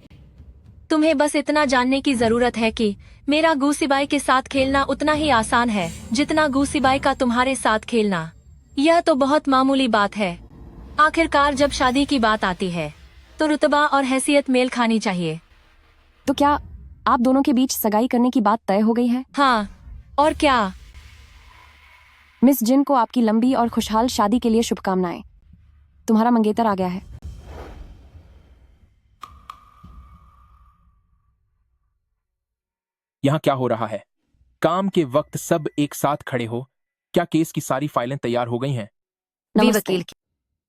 तुम्हें बस इतना जानने की जरूरत है कि मेरा गूसीबाई के साथ खेलना उतना ही आसान है जितना गूसीबाई का तुम्हारे साथ खेलना। यह तो बहुत मामूली बात है। आखिरकार जब शादी की बात आती है तो रुतबा और हैसियत मेल खानी चाहिए। तो क्या आप दोनों के बीच सगाई करने की बात तय हो गई है? हाँ, और क्या? मिस जिन को आपकी लंबी और खुशहाल शादी के लिए शुभकामनाएं। तुम्हारा मंगेतर आ गया है। यहाँ क्या हो रहा है? काम के वक्त सब एक साथ खड़े हो। क्या केस की सारी फाइलें तैयार हो गई हैं?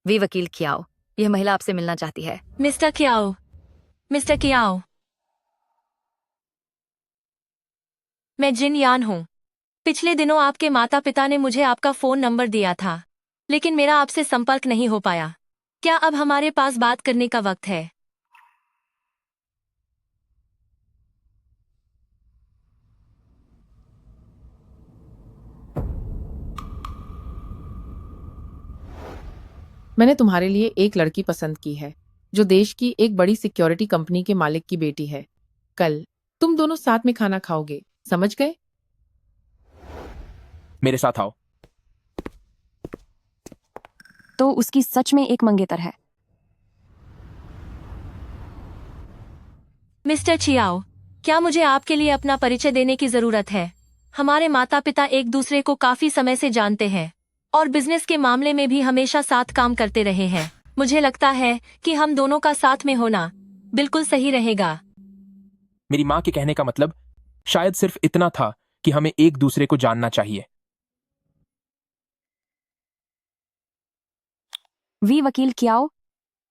वी वकील कियाओ, यह महिला आपसे मिलना चाहती है। मिस्टर कियाओ, मैं जिन यान हूँ। पिछले दिनों आपके माता पिता ने मुझे आपका फोन नंबर दिया था, लेकिन मेरा आपसे संपर्क नहीं हो पाया। क्या अब हमारे पास बात करने का वक्त है? मैंने तुम्हारे लिए एक लड़की पसंद की है जो देश की एक बड़ी सिक्योरिटी कंपनी के मालिक की बेटी है। कल तुम दोनों साथ में खाना खाओगे, समझ गए? मेरे साथ आओ। तो उसकी सच में एक मंगेतर है। मिस्टर चियाओ, क्या मुझे आपके लिए अपना परिचय देने की जरूरत है? हमारे माता पिता एक दूसरे को काफी समय से जानते हैं और बिजनेस के मामले में भी हमेशा साथ काम करते रहे हैं। मुझे लगता है कि हम दोनों का साथ में होना बिल्कुल सही रहेगा। मेरी माँ के कहने का मतलब शायद सिर्फ इतना था कि हमें एक दूसरे को जानना चाहिए। वी वकील कियाओ,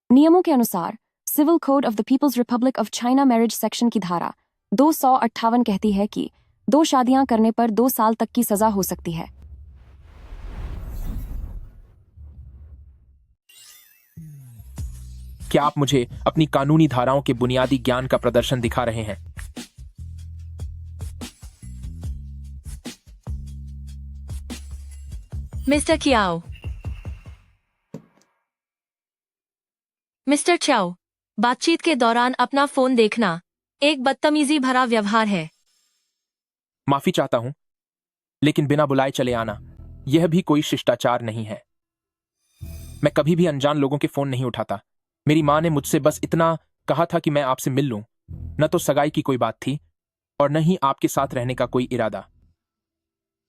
नियमों के अनुसार civil code of the People's Republic of China marriage section की धारा 258 कहती है कि 2 शादियां करने पर 2 साल तक की सजा हो सकती है। क्या आप मुझे अपनी कानूनी धाराओं के बुनियादी ज्ञान का प्रदर्शन दिखा रहे हैं? मिस्टर कियाओ, मिस्टर चाओ, बातचीत के दौरान अपना फोन देखना एक बदतमीजी भरा व्यवहार है। माफी चाहता हूं, लेकिन बिना बुलाए चले आना यह भी कोई शिष्टाचार नहीं है। मैं कभी भी अनजान लोगों के फोन नहीं उठाता। मेरी माँ ने मुझसे बस इतना कहा था कि मैं आपसे मिल लूं। न तो सगाई की कोई बात थी और न ही आपके साथ रहने का कोई इरादा।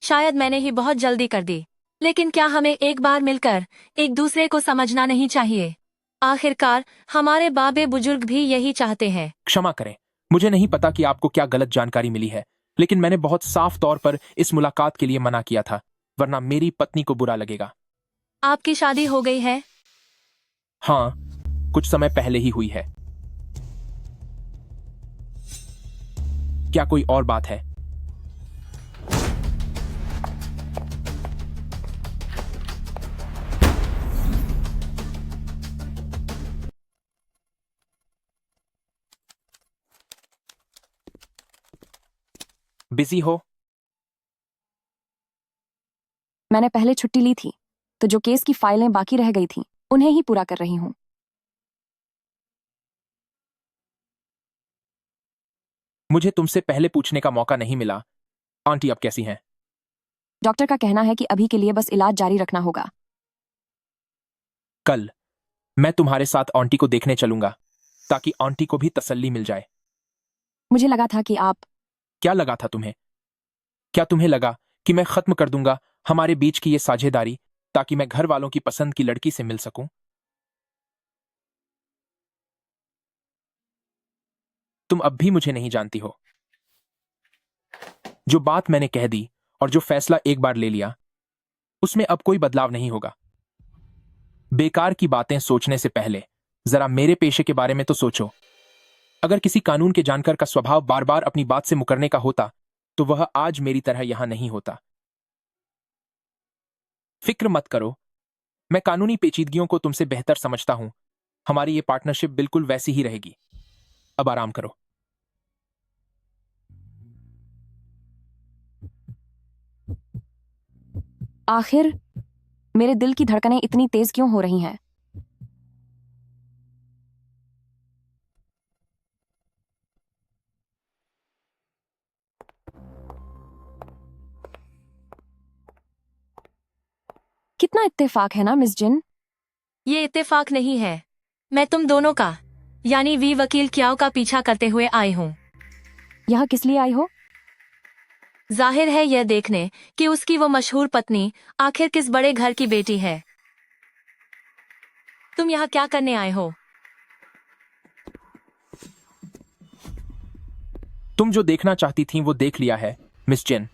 शायद मैंने ही बहुत जल्दी कर दी, लेकिन क्या हमें एक बार मिलकर एक दूसरे को समझना नहीं चाहिए? आखिरकार हमारे बाबे बुजुर्ग भी यही चाहते हैं। क्षमा करें, मुझे नहीं पता कि आपको क्या गलत जानकारी मिली है, लेकिन मैंने बहुत साफ तौर पर इस मुलाकात के लिए मना किया था, वरना मेरी पत्नी को बुरा लगेगा। आपकी शादी हो गई है? हाँ, कुछ समय पहले ही हुई है। क्या कोई और बात है? बिजी हो? मैंने पहले छुट्टी ली थी, तो जो केस की फाइलें बाकी रह गई थी उन्हें ही पूरा कर रही हूँ। मुझे तुमसे पहले पूछने का मौका नहीं मिला। आंटी अब कैसी हैं? डॉक्टर का कहना है कि अभी के लिए बस इलाज जारी रखना होगा। कल मैं तुम्हारे साथ आंटी को देखने चलूंगा, ताकि आंटी को भी तसल्ली मिल जाए। मुझे लगा था कि आप... क्या लगा था तुम्हें? क्या तुम्हें लगा कि मैं खत्म कर दूंगा हमारे बीच की ये साझेदारी, ताकि मैं घर वालों की पसंद की लड़की से मिल सकूं? तुम अब भी मुझे नहीं जानती हो। जो बात मैंने कह दी और जो फैसला एक बार ले लिया, उसमें अब कोई बदलाव नहीं होगा। बेकार की बातें सोचने से पहले जरा मेरे पेशे के बारे में तो सोचो। अगर किसी कानून के जानकर का स्वभाव बार बार अपनी बात से मुकरने का होता, तो वह आज मेरी तरह यहां नहीं होता। फिक्र मत करो, मैं कानूनी पेचीदगियों को तुमसे बेहतर समझता हूं। हमारी ये पार्टनरशिप बिल्कुल वैसी ही रहेगी। अब आराम करो। आखिर मेरे दिल की धड़कनें इतनी तेज क्यों हो रही हैं? कितना इत्तेफाक है ना मिस जिन? ये इत्तेफाक नहीं है। मैं तुम दोनों का, यानी वी वकील क्याओ का पीछा करते हुए आई हूँ। यहाँ किस लिए आई हो? जाहिर है यह देखने कि उसकी वो मशहूर पत्नी आखिर किस बड़े घर की बेटी है। तुम यहाँ क्या करने आए हो? तुम जो देखना चाहती थी वो देख लिया है, मिस जेन।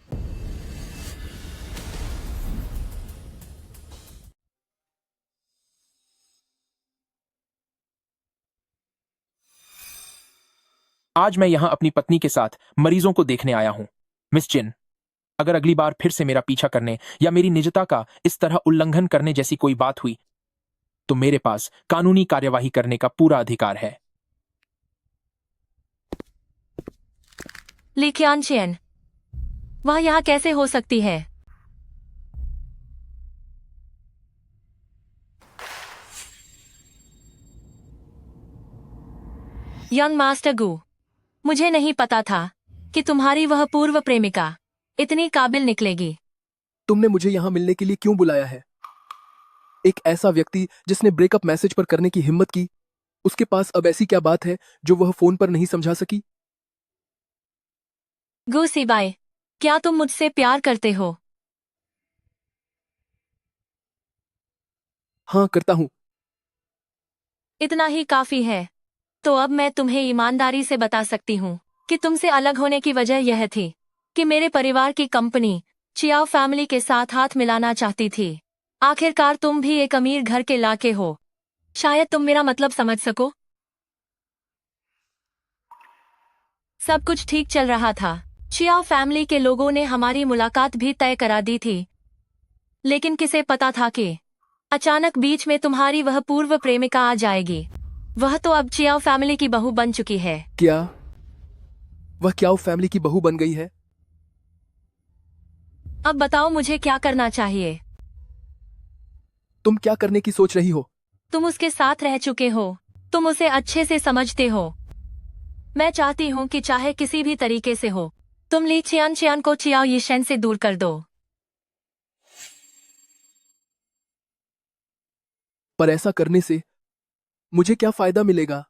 आज मैं यहां अपनी पत्नी के साथ मरीजों को देखने आया हूं। मिस जिन, अगर अगली बार फिर से मेरा पीछा करने या मेरी निजता का इस तरह उल्लंघन करने जैसी कोई बात हुई, तो मेरे पास कानूनी कार्यवाही करने का पूरा अधिकार है। ली qianqian, वह यहाँ कैसे हो सकती है? यंग मास्टर गू, मुझे नहीं पता था कि तुम्हारी वह पूर्व प्रेमिका इतनी काबिल निकलेगी। तुमने मुझे यहाँ मिलने के लिए क्यों बुलाया है? एक ऐसा व्यक्ति जिसने ब्रेकअप मैसेज पर करने की हिम्मत की, उसके पास अब ऐसी क्या बात है जो वह फोन पर नहीं समझा सकी? गू सिबाई, क्या तुम मुझसे प्यार करते हो? हाँ, करता हूँ। इतना ही काफी है। तो अब मैं तुम्हें ईमानदारी से बता सकती हूँ कि तुमसे अलग होने की वजह यह थी कि मेरे परिवार की कंपनी चियाओ फैमिली के साथ हाथ मिलाना चाहती थी। आखिरकार तुम भी एक अमीर घर के लाके हो। शायद तुम मेरा मतलब समझ सको। सब कुछ ठीक चल रहा था। चियाओ फैमिली के लोगों ने हमारी मुलाकात भी तय करा दी थी, लेकिन किसे पता था कि अचानक बीच में तुम्हारी वह पूर्व प्रेमिका आ जाएगी। वह तो अब चियाओ फैमिली की बहू बन चुकी है। क्या वह क्याओ फैमिली की बहू बन गई है? अब बताओ मुझे क्या करना चाहिए? तुम क्या करने की सोच रही हो? तुम उसके साथ रह चुके हो, तुम उसे अच्छे से समझते हो। मैं चाहती हूँ कि चाहे किसी भी तरीके से हो, तुम ली qianqian को चियाओ यीशेन से दूर कर दो। पर ऐसा करने से मुझे क्या फायदा मिलेगा?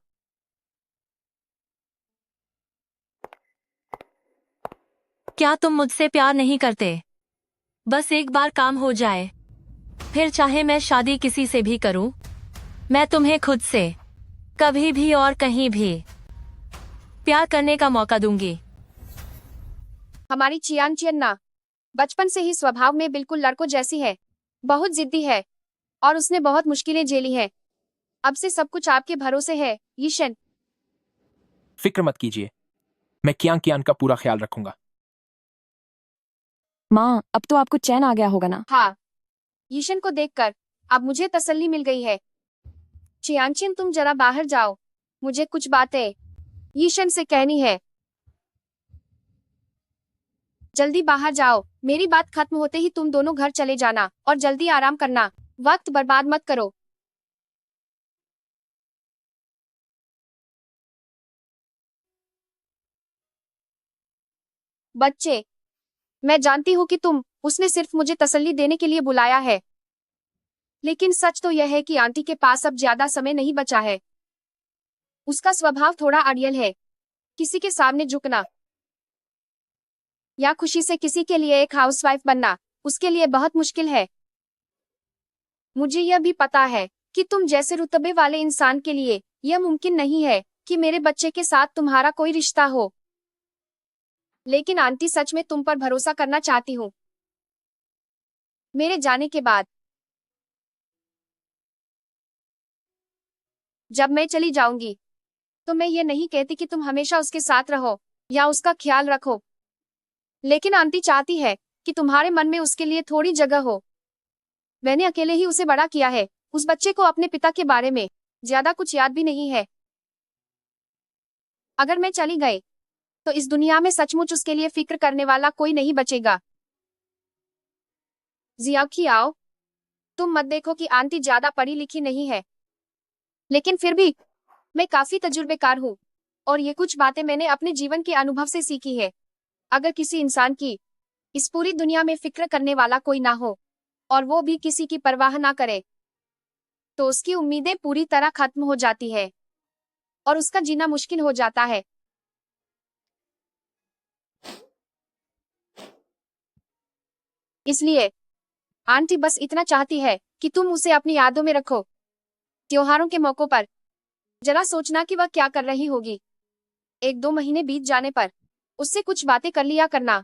क्या तुम मुझसे प्यार नहीं करते? बस एक बार काम हो जाए, फिर चाहे मैं शादी किसी से भी करूं, मैं तुम्हें खुद से कभी भी और कहीं भी प्यार करने का मौका दूंगी। हमारी qianqian ना बचपन से ही स्वभाव में बिल्कुल लड़कों जैसी है। बहुत जिद्दी है और उसने बहुत मुश्किलें झेली हैं। अब से सब कुछ आपके भरोसे है, यीशेन। फिक्र मत कीजिए, मैं qianqian का पूरा ख्याल रखूंगा। माँ, अब तो आपको चैन आ गया होगा ना? हाँ, यीशेन को देखकर अब मुझे तसल्ली मिल गई है। qianqian, तुम जरा बाहर जाओ, मुझे कुछ बातें यीशेन से कहनी है। जल्दी बाहर जाओ। मेरी बात खत्म होते ही तुम दोनों घर चले जाना और जल्दी आराम करना। वक्त बर्बाद मत करो। बच्चे, मैं जानती हूँ कि उसने सिर्फ मुझे तसल्ली देने के लिए बुलाया है, लेकिन सच तो यह है कि आंटी के पास अब ज्यादा समय नहीं बचा है। उसका स्वभाव थोड़ा अड़ियल है। किसी के सामने झुकना या खुशी से किसी के लिए एक हाउसवाइफ बनना उसके लिए बहुत मुश्किल है। मुझे यह भी पता है कि तुम जैसे रुतबे वाले इंसान के लिए यह मुमकिन नहीं है कि मेरे बच्चे के साथ तुम्हारा कोई रिश्ता हो, लेकिन आंटी सच में तुम पर भरोसा करना चाहती हूँ। मेरे जाने के बाद जब मैं चली जाऊंगी तो मैं ये नहीं कहती कि तुम हमेशा उसके साथ रहो या उसका ख्याल रखो, लेकिन आंटी चाहती है कि तुम्हारे मन में उसके लिए थोड़ी जगह हो। मैंने अकेले ही उसे बड़ा किया है। उस बच्चे को अपने पिता के बारे में ज्यादा कुछ याद भी नहीं है। अगर मैं चली गई तो इस दुनिया में सचमुच उसके लिए फिक्र करने वाला कोई नहीं बचेगा। जियाओ, तुम मत देखो कि आंटी ज्यादा पढ़ी लिखी नहीं है, लेकिन फिर भी मैं काफी तजुर्बेकार हूँ और ये कुछ बातें मैंने अपने जीवन के अनुभव से सीखी है। अगर किसी इंसान की इस पूरी दुनिया में फिक्र करने वाला कोई ना हो और वो भी किसी की परवाह ना करे, तो उसकी उम्मीदें पूरी तरह खत्म हो जाती है और उसका जीना मुश्किल हो जाता है। इसलिए आंटी बस इतना चाहती है कि तुम उसे अपनी यादों में रखो। त्योहारों के मौकों पर जरा सोचना कि वह क्या कर रही होगी। 1-2 महीने बीत जाने पर उससे कुछ बातें कर लिया करना।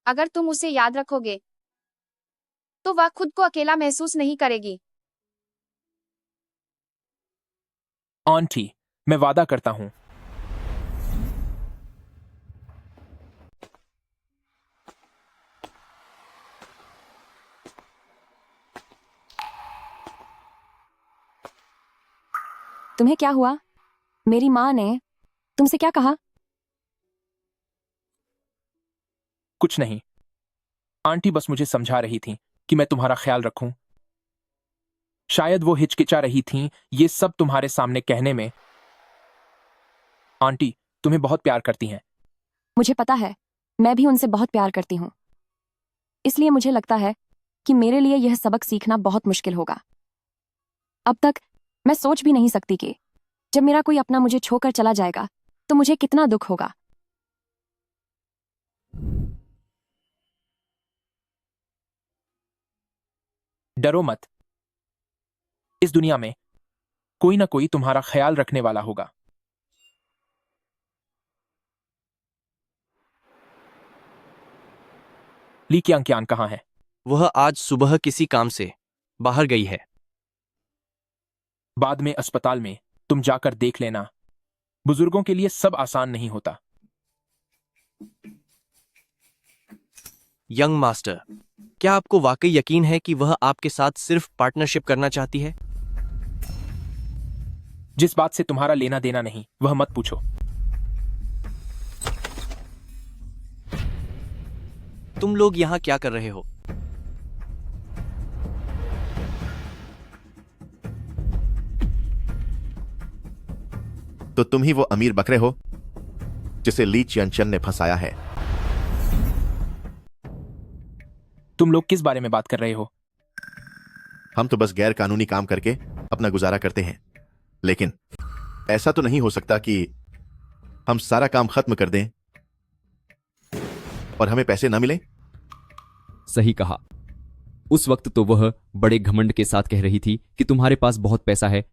अगर तुम उसे याद रखोगे तो वह खुद को अकेला महसूस नहीं करेगी। आंटी, मैं वादा करता हूं। तुम्हें क्या हुआ? मेरी माँ ने तुमसे क्या कहा? कुछ नहीं। आंटी बस मुझे समझा रही थी कि मैं तुम्हारा ख्याल रखूं। शायद वो हिचकिचा रही थीं ये सब तुम्हारे सामने कहने में। आंटी तुम्हें बहुत प्यार करती हैं। मुझे पता है, मैं भी उनसे बहुत प्यार करती हूँ। इसलिए मुझे लगता है कि मेरे लिए यह सबक सीखना बहुत मुश्किल होगा। अब तक मैं सोच भी नहीं सकती कि जब मेरा कोई अपना मुझे छोड़कर चला जाएगा तो मुझे कितना दुख होगा। डरो मत, इस दुनिया में कोई ना कोई तुम्हारा ख्याल रखने वाला होगा। ली क्यांग कहाँ है? वह आज सुबह किसी काम से बाहर गई है। बाद में अस्पताल में तुम जाकर देख लेना। बुजुर्गों के लिए सब आसान नहीं होता। यंग मास्टर, क्या आपको वाकई यकीन है कि वह आपके साथ सिर्फ पार्टनरशिप करना चाहती है? जिस बात से तुम्हारा लेना देना नहीं वह मत पूछो। तुम लोग यहाँ क्या कर रहे हो? तो तुम ही वो अमीर बकरे हो जिसे ली चियनचन ने फंसाया है। तुम लोग किस बारे में बात कर रहे हो? हम तो बस गैर कानूनी काम करके अपना गुजारा करते हैं, लेकिन ऐसा तो नहीं हो सकता कि हम सारा काम खत्म कर दें और हमें पैसे ना मिले। सही कहा। उस वक्त तो वह बड़े घमंड के साथ कह रही थी कि तुम्हारे पास बहुत पैसा है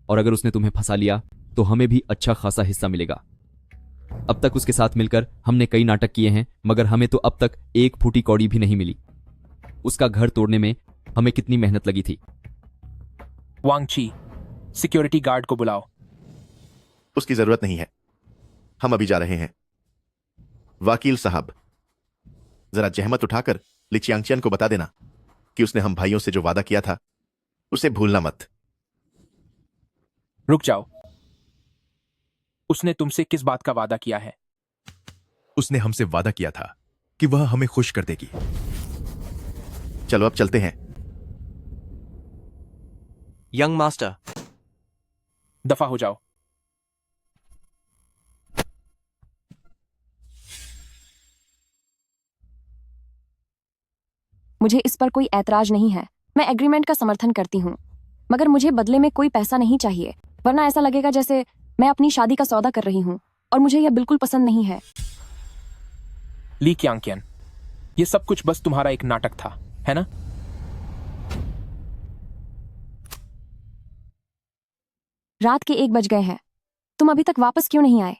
और अगर उसने तुम्हें फंसा लिया तो हमें भी अच्छा खासा हिस्सा मिलेगा। अब तक उसके साथ मिलकर हमने कई नाटक किए हैं, मगर हमें तो अब तक एक फूटी कौड़ी भी नहीं मिली। उसका घर तोड़ने में हमें कितनी मेहनत लगी थी। वांगची, सिक्योरिटी गार्ड को बुलाओ। उसकी जरूरत नहीं है, हम अभी जा रहे हैं। वकील साहब, जरा जहमत उठाकर लिचियांगचेन को बता देना कि उसने हम भाइयों से जो वादा किया था उसे भूलना मत। रुक जाओ, उसने तुमसे किस बात का वादा किया है? उसने हमसे वादा किया था कि वह हमें खुश कर देगी। चलो अब चलते हैं। यंग मास्टर, दफा हो जाओ। मुझे इस पर कोई ऐतराज नहीं है। मैं एग्रीमेंट का समर्थन करती हूँ, मगर मुझे बदले में कोई पैसा नहीं चाहिए, वरना ऐसा लगेगा जैसे मैं अपनी शादी का सौदा कर रही हूँ, और मुझे यह बिल्कुल पसंद नहीं है। ली क्यांकियन, ये सब कुछ बस तुम्हारा एक नाटक था, है ना? रात के 1 बज गए हैं। तुम अभी तक वापस क्यों नहीं आए?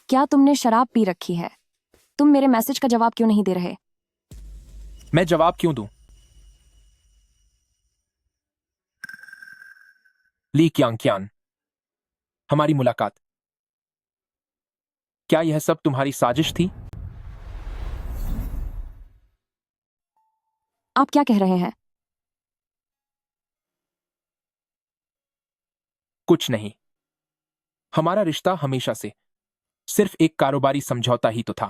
क्या तुमने शराब पी रखी है? तुम मेरे मैसेज का जवाब क्यों नहीं दे रहे? मैं जवाब क्यों दूं? ली क्यांकियन, हमारी मुलाकात, क्या यह सब तुम्हारी साजिश थी? आप क्या कह रहे हैं? कुछ नहीं। हमारा रिश्ता हमेशा से सिर्फ एक कारोबारी समझौता ही तो था।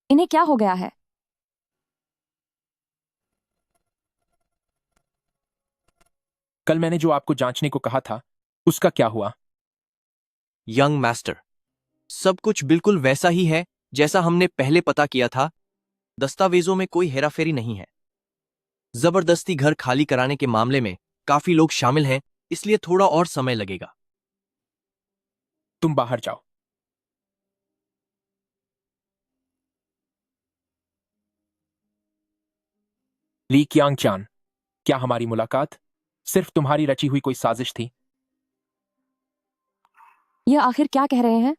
इन्हें क्या हो गया है? कल मैंने जो आपको जांचने को कहा था, उसका क्या हुआ? यंग मास्टर, सब कुछ बिल्कुल वैसा ही है जैसा हमने पहले पता किया था। दस्तावेजों में कोई हेराफेरी नहीं है। जबरदस्ती घर खाली कराने के मामले में काफी लोग शामिल हैं, इसलिए थोड़ा और समय लगेगा। तुम बाहर जाओ। ली क्यांगचान, क्या हमारी मुलाकात सिर्फ तुम्हारी रची हुई कोई साजिश थी? यह आखिर क्या कह रहे हैं?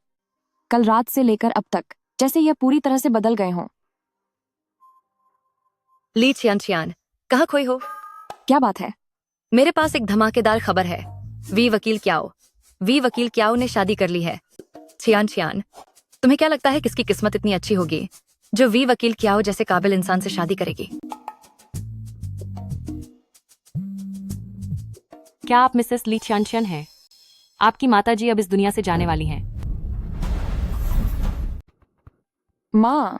कल रात से लेकर अब तक जैसे यह पूरी तरह से बदल गए हों। ली छियान, कहाँ खोई हो? क्या बात है? मेरे पास एक धमाकेदार खबर है। वी वकील क्याओ ने शादी कर ली है। छियान, तुम्हें क्या लगता है किसकी किस्मत इतनी अच्छी होगी जो वी वकील क्याओ जैसे काबिल इंसान से शादी करेगी? क्या आप मिसेस ली छियान हैं? आपकी माताजी अब इस दुनिया से जाने वाली हैं। माँ,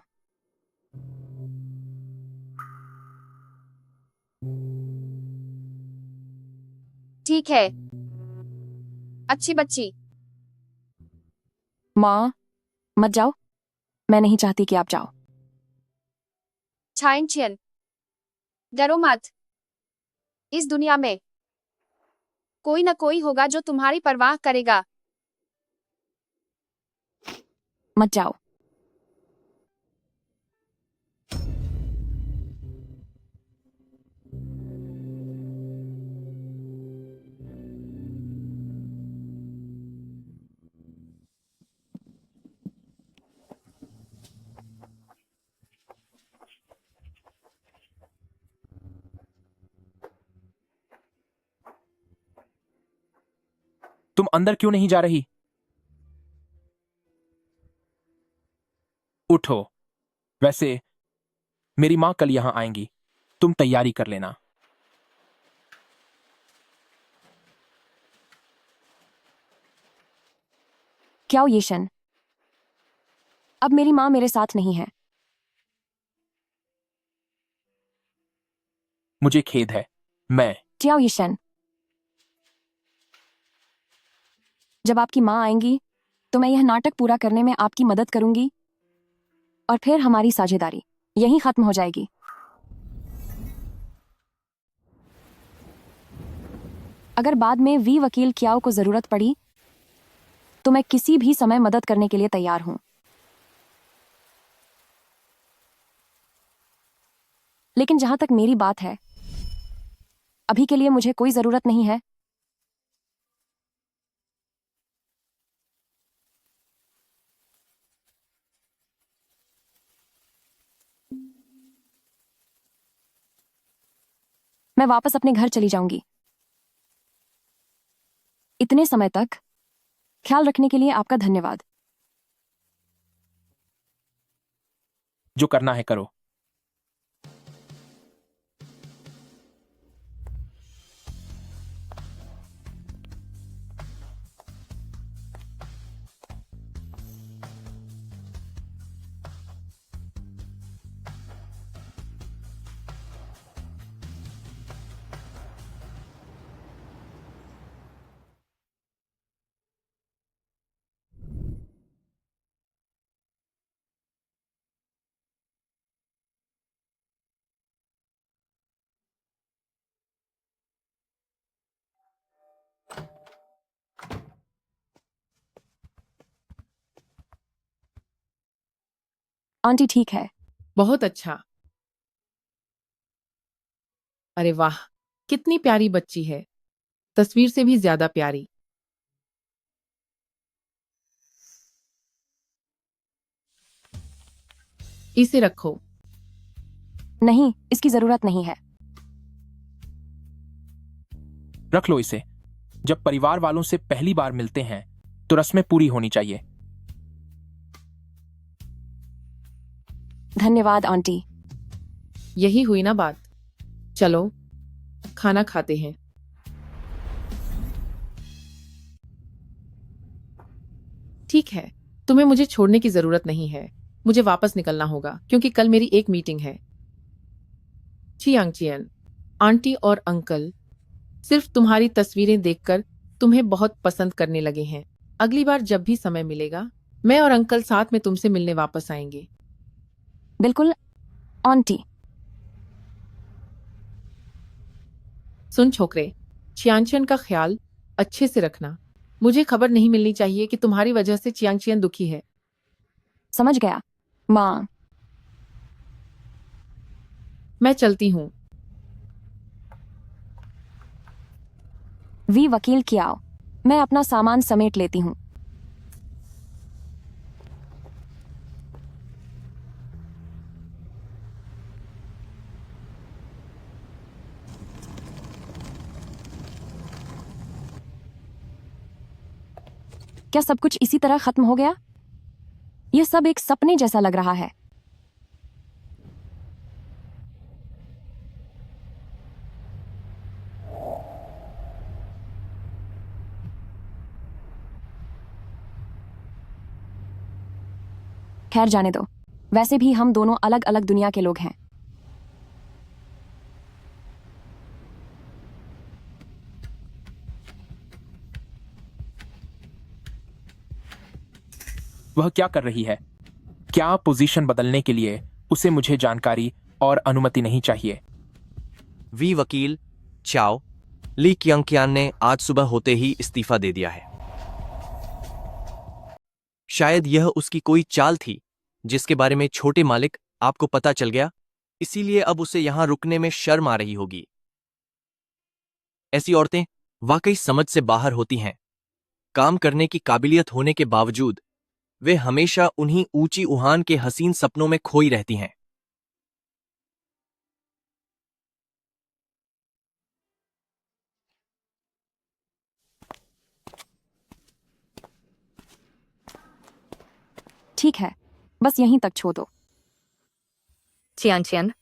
ठीक है अच्छी बच्ची। माँ, मत जाओ। मैं नहीं चाहती कि आप जाओ। छाइनचियन, डरो मत। इस दुनिया में कोई न कोई होगा जो तुम्हारी परवाह करेगा। मत जाओ। तुम अंदर क्यों नहीं जा रही? उठो। वैसे मेरी मां कल यहां आएंगी, तुम तैयारी कर लेना। क्याओ येशन, अब मेरी माँ मेरे साथ नहीं है। मुझे खेद है। मैं क्याओ येशन, जब आपकी माँ आएंगी तो मैं यह नाटक पूरा करने में आपकी मदद करूंगी, और फिर हमारी साझेदारी यहीं खत्म हो जाएगी। अगर बाद में वी वकील क्याओ को जरूरत पड़ी तो मैं किसी भी समय मदद करने के लिए तैयार हूं। लेकिन जहां तक मेरी बात है, अभी के लिए मुझे कोई जरूरत नहीं है। मैं वापस अपने घर चली जाऊंगी। इतने समय तक ख्याल रखने के लिए आपका धन्यवाद। जो करना है करो। आंटी ठीक है। बहुत अच्छा। अरे वाह, कितनी प्यारी बच्ची है, तस्वीर से भी ज्यादा प्यारी। इसे रखो। नहीं, इसकी जरूरत नहीं है। रख लो इसे। जब परिवार वालों से पहली बार मिलते हैं तो रस्में पूरी होनी चाहिए। धन्यवाद आंटी। यही हुई ना बात। चलो खाना खाते हैं। ठीक है, तुम्हें मुझे छोड़ने की जरूरत नहीं है। मुझे वापस निकलना होगा क्योंकि कल मेरी एक मीटिंग है। चियांग चियन, आंटी और अंकल सिर्फ तुम्हारी तस्वीरें देखकर तुम्हें बहुत पसंद करने लगे हैं। अगली बार जब भी समय मिलेगा मैं और अंकल साथ में तुमसे मिलने वापस आएंगे। बिल्कुल आंटी। सुन छोकरे, चियांगचियन का ख्याल अच्छे से रखना। मुझे खबर नहीं मिलनी चाहिए कि तुम्हारी वजह से चियांगचियन दुखी है। समझ गया माँ। मैं चलती हूँ। वी वकील कियाओ, मैं अपना सामान समेट लेती हूँ। क्या सब कुछ इसी तरह खत्म हो गया? यह सब एक सपने जैसा लग रहा है। खैर जाने दो, वैसे भी हम दोनों अलग अलग दुनिया के लोग हैं। वह क्या कर रही है? क्या पोजीशन बदलने के लिए उसे मुझे जानकारी और अनुमति नहीं चाहिए? वी वकील चाओ, ली क्यांकियान ने आज सुबह होते ही इस्तीफा दे दिया है। शायद यह उसकी कोई चाल थी जिसके बारे में छोटे मालिक आपको पता चल गया, इसीलिए अब उसे यहां रुकने में शर्म आ रही होगी। ऐसी औरतें वाकई समझ से बाहर होती हैं। काम करने की काबिलियत होने के बावजूद वे हमेशा उन्हीं ऊंची उहान के हसीन सपनों में खोई रहती हैं। ठीक है, बस यहीं तक छोड़ दो। चियान,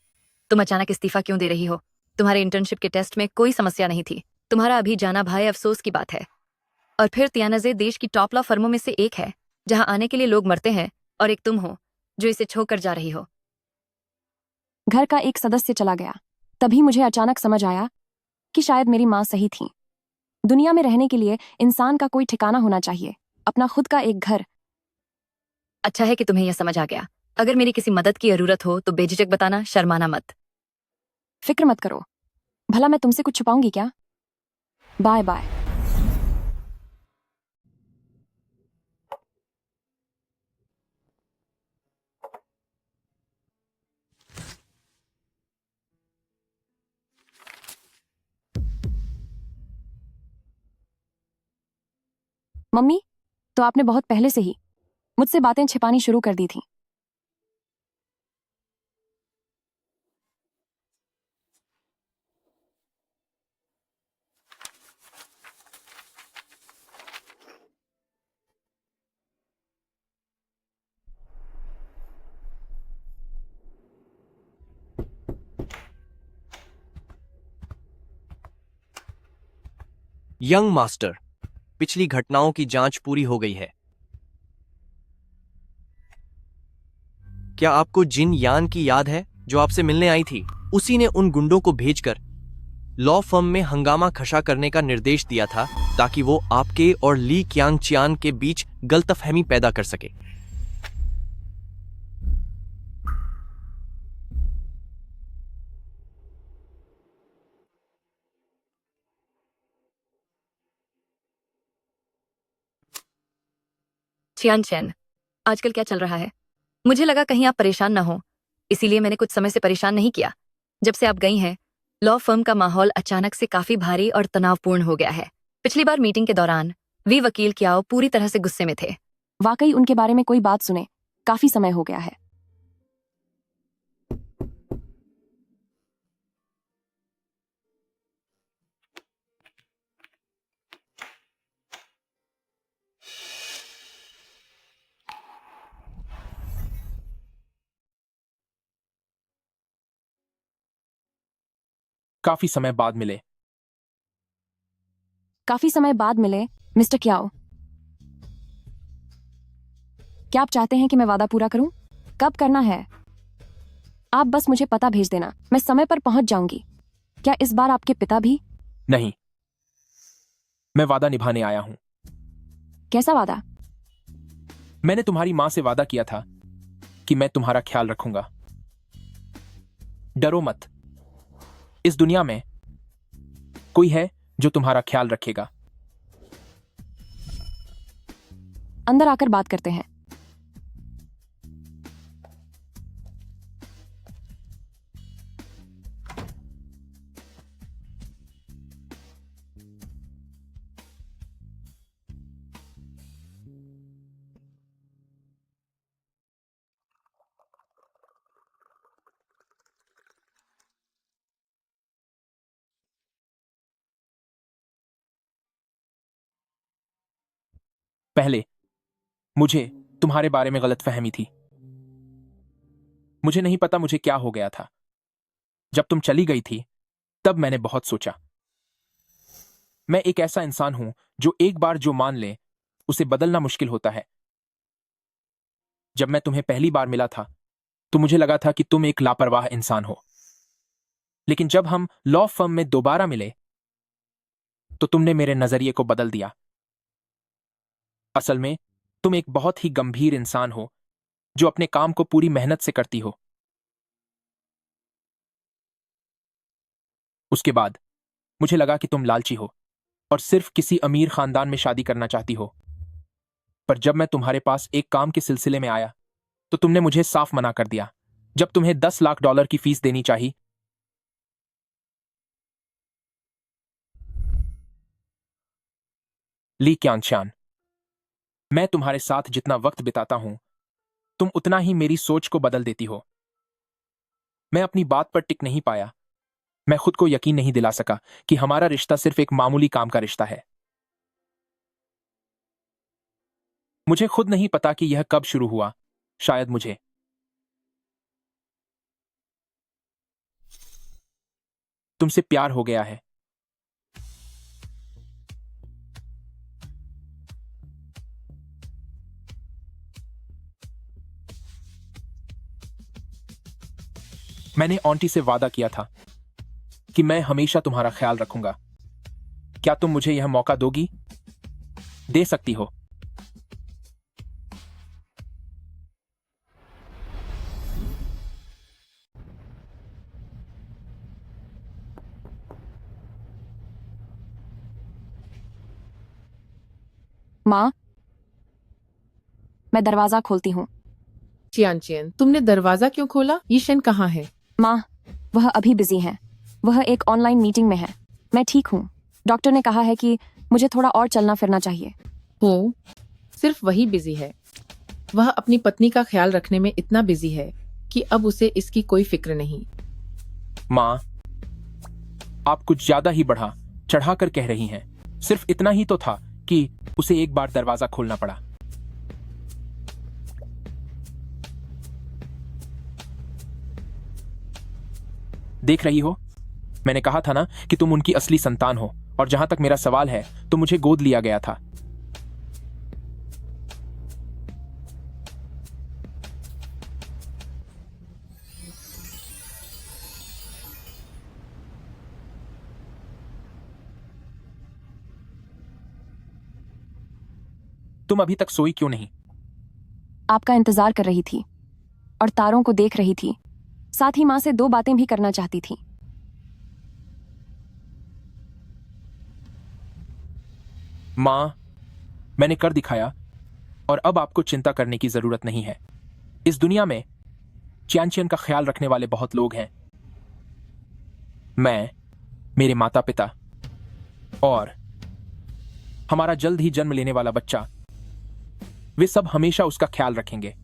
तुम अचानक इस्तीफा क्यों दे रही हो? तुम्हारे इंटर्नशिप के टेस्ट में कोई समस्या नहीं थी। तुम्हारा अभी जाना भाई अफसोस की बात है। और फिर तियानाजे देश की टॉप लॉ फर्मों में से एक है जहां आने के लिए लोग मरते हैं, और एक तुम हो जो इसे छोड़कर जा रही हो। घर का एक सदस्य चला गया, तभी मुझे अचानक समझ आया कि शायद मेरी माँ सही थी। दुनिया में रहने के लिए इंसान का कोई ठिकाना होना चाहिए, अपना खुद का एक घर। अच्छा है कि तुम्हें यह समझ आ गया। अगर मेरी किसी मदद की जरूरत हो तो बेझिझक बताना, शर्माना मत। फिक्र मत करो, भला मैं तुमसे कुछ छुपाऊंगी क्या? Bye bye. मम्मी, तो आपने बहुत पहले से ही मुझसे बातें छिपानी शुरू कर दी थी। यंग मास्टर, पिछली घटनाओं की जांच पूरी हो गई है। क्या आपको जिन यान की याद है जो आपसे मिलने आई थी? उसी ने उन गुंडों को भेजकर लॉ फर्म में हंगामा खड़ा करने का निर्देश दिया था ताकि वो आपके और ली क्यांगचियान के बीच गलतफहमी पैदा कर सके। चियान चैन, आजकल क्या चल रहा है? मुझे लगा कहीं आप परेशान ना हो, इसीलिए मैंने कुछ समय से परेशान नहीं किया। जब से आप गई हैं, लॉ फर्म का माहौल अचानक से काफी भारी और तनावपूर्ण हो गया है। पिछली बार मीटिंग के दौरान वी वकील क्याओ पूरी तरह से गुस्से में थे। वाकई उनके बारे में कोई बात सुने काफी समय हो गया है। काफी समय बाद मिले। काफी समय बाद मिले मिस्टर क्याओ। क्या आप चाहते हैं कि मैं वादा पूरा करूं? कब करना है? आप बस मुझे पता भेज देना, मैं समय पर पहुंच जाऊंगी। क्या इस बार आपके पिता भी? नहीं, मैं वादा निभाने आया हूं। कैसा वादा? मैंने तुम्हारी मां से वादा किया था कि मैं तुम्हारा ख्याल रखूंगा। डरो मत, इस दुनिया में कोई है जो तुम्हारा ख्याल रखेगा। अंदर आकर बात करते हैं। पहले मुझे तुम्हारे बारे में गलतफहमी थी। मुझे नहीं पता मुझे क्या हो गया था। जब तुम चली गई थी तब मैंने बहुत सोचा। मैं एक ऐसा इंसान हूं जो एक बार जो मान ले उसे बदलना मुश्किल होता है। जब मैं तुम्हें पहली बार मिला था तो मुझे लगा था कि तुम एक लापरवाह इंसान हो, लेकिन जब हम लॉ फर्म में दोबारा मिले तो तुमने मेरे नजरिए को बदल दिया। असल में तुम एक बहुत ही गंभीर इंसान हो जो अपने काम को पूरी मेहनत से करती हो। उसके बाद मुझे लगा कि तुम लालची हो और सिर्फ किसी अमीर खानदान में शादी करना चाहती हो। पर जब मैं तुम्हारे पास एक काम के सिलसिले में आया तो तुमने मुझे साफ मना कर दिया। जब तुम्हें 10 लाख डॉलर की फीस देनी चाहिए, ली क्यांशान, मैं तुम्हारे साथ जितना वक्त बिताता हूं तुम उतना ही मेरी सोच को बदल देती हो। मैं अपनी बात पर टिक नहीं पाया। मैं खुद को यकीन नहीं दिला सका कि हमारा रिश्ता सिर्फ एक मामूली काम का रिश्ता है। मुझे खुद नहीं पता कि यह कब शुरू हुआ। शायद मुझे तुमसे प्यार हो गया है। मैंने आंटी से वादा किया था कि मैं हमेशा तुम्हारा ख्याल रखूंगा। क्या तुम मुझे यह मौका दोगी? दे सकती हो। माँ, मैं दरवाजा खोलती हूँ। चियान, तुमने दरवाजा क्यों खोला? यीशन कहाँ है? माँ, वह अभी बिजी हैं। वह एक ऑनलाइन मीटिंग में है। मैं ठीक हूँ। डॉक्टर ने कहा है कि मुझे थोड़ा और चलना फिरना चाहिए। हो, सिर्फ वही बिजी है। वह अपनी पत्नी का ख्याल रखने में इतना बिजी है कि अब उसे इसकी कोई फिक्र नहीं। माँ, आप कुछ ज्यादा ही बढ़ा चढ़ा कर कह रही हैं। सिर्फ इतना ही तो था कि उसे एक बार दरवाजा खोलना पड़ा। देख रही हो, मैंने कहा था ना कि तुम उनकी असली संतान हो। और जहां तक मेरा सवाल है तो मुझे गोद लिया गया था। तुम अभी तक सोई क्यों नहीं? आपका इंतजार कर रही थी और तारों को देख रही थी। साथ ही माँ से 2 बातें भी करना चाहती थी। माँ, मैंने कर दिखाया और अब आपको चिंता करने की जरूरत नहीं है। इस दुनिया में चियानचियन का ख्याल रखने वाले बहुत लोग हैं। मैं, मेरे माता पिता और हमारा जल्द ही जन्म लेने वाला बच्चा, वे सब हमेशा उसका ख्याल रखेंगे।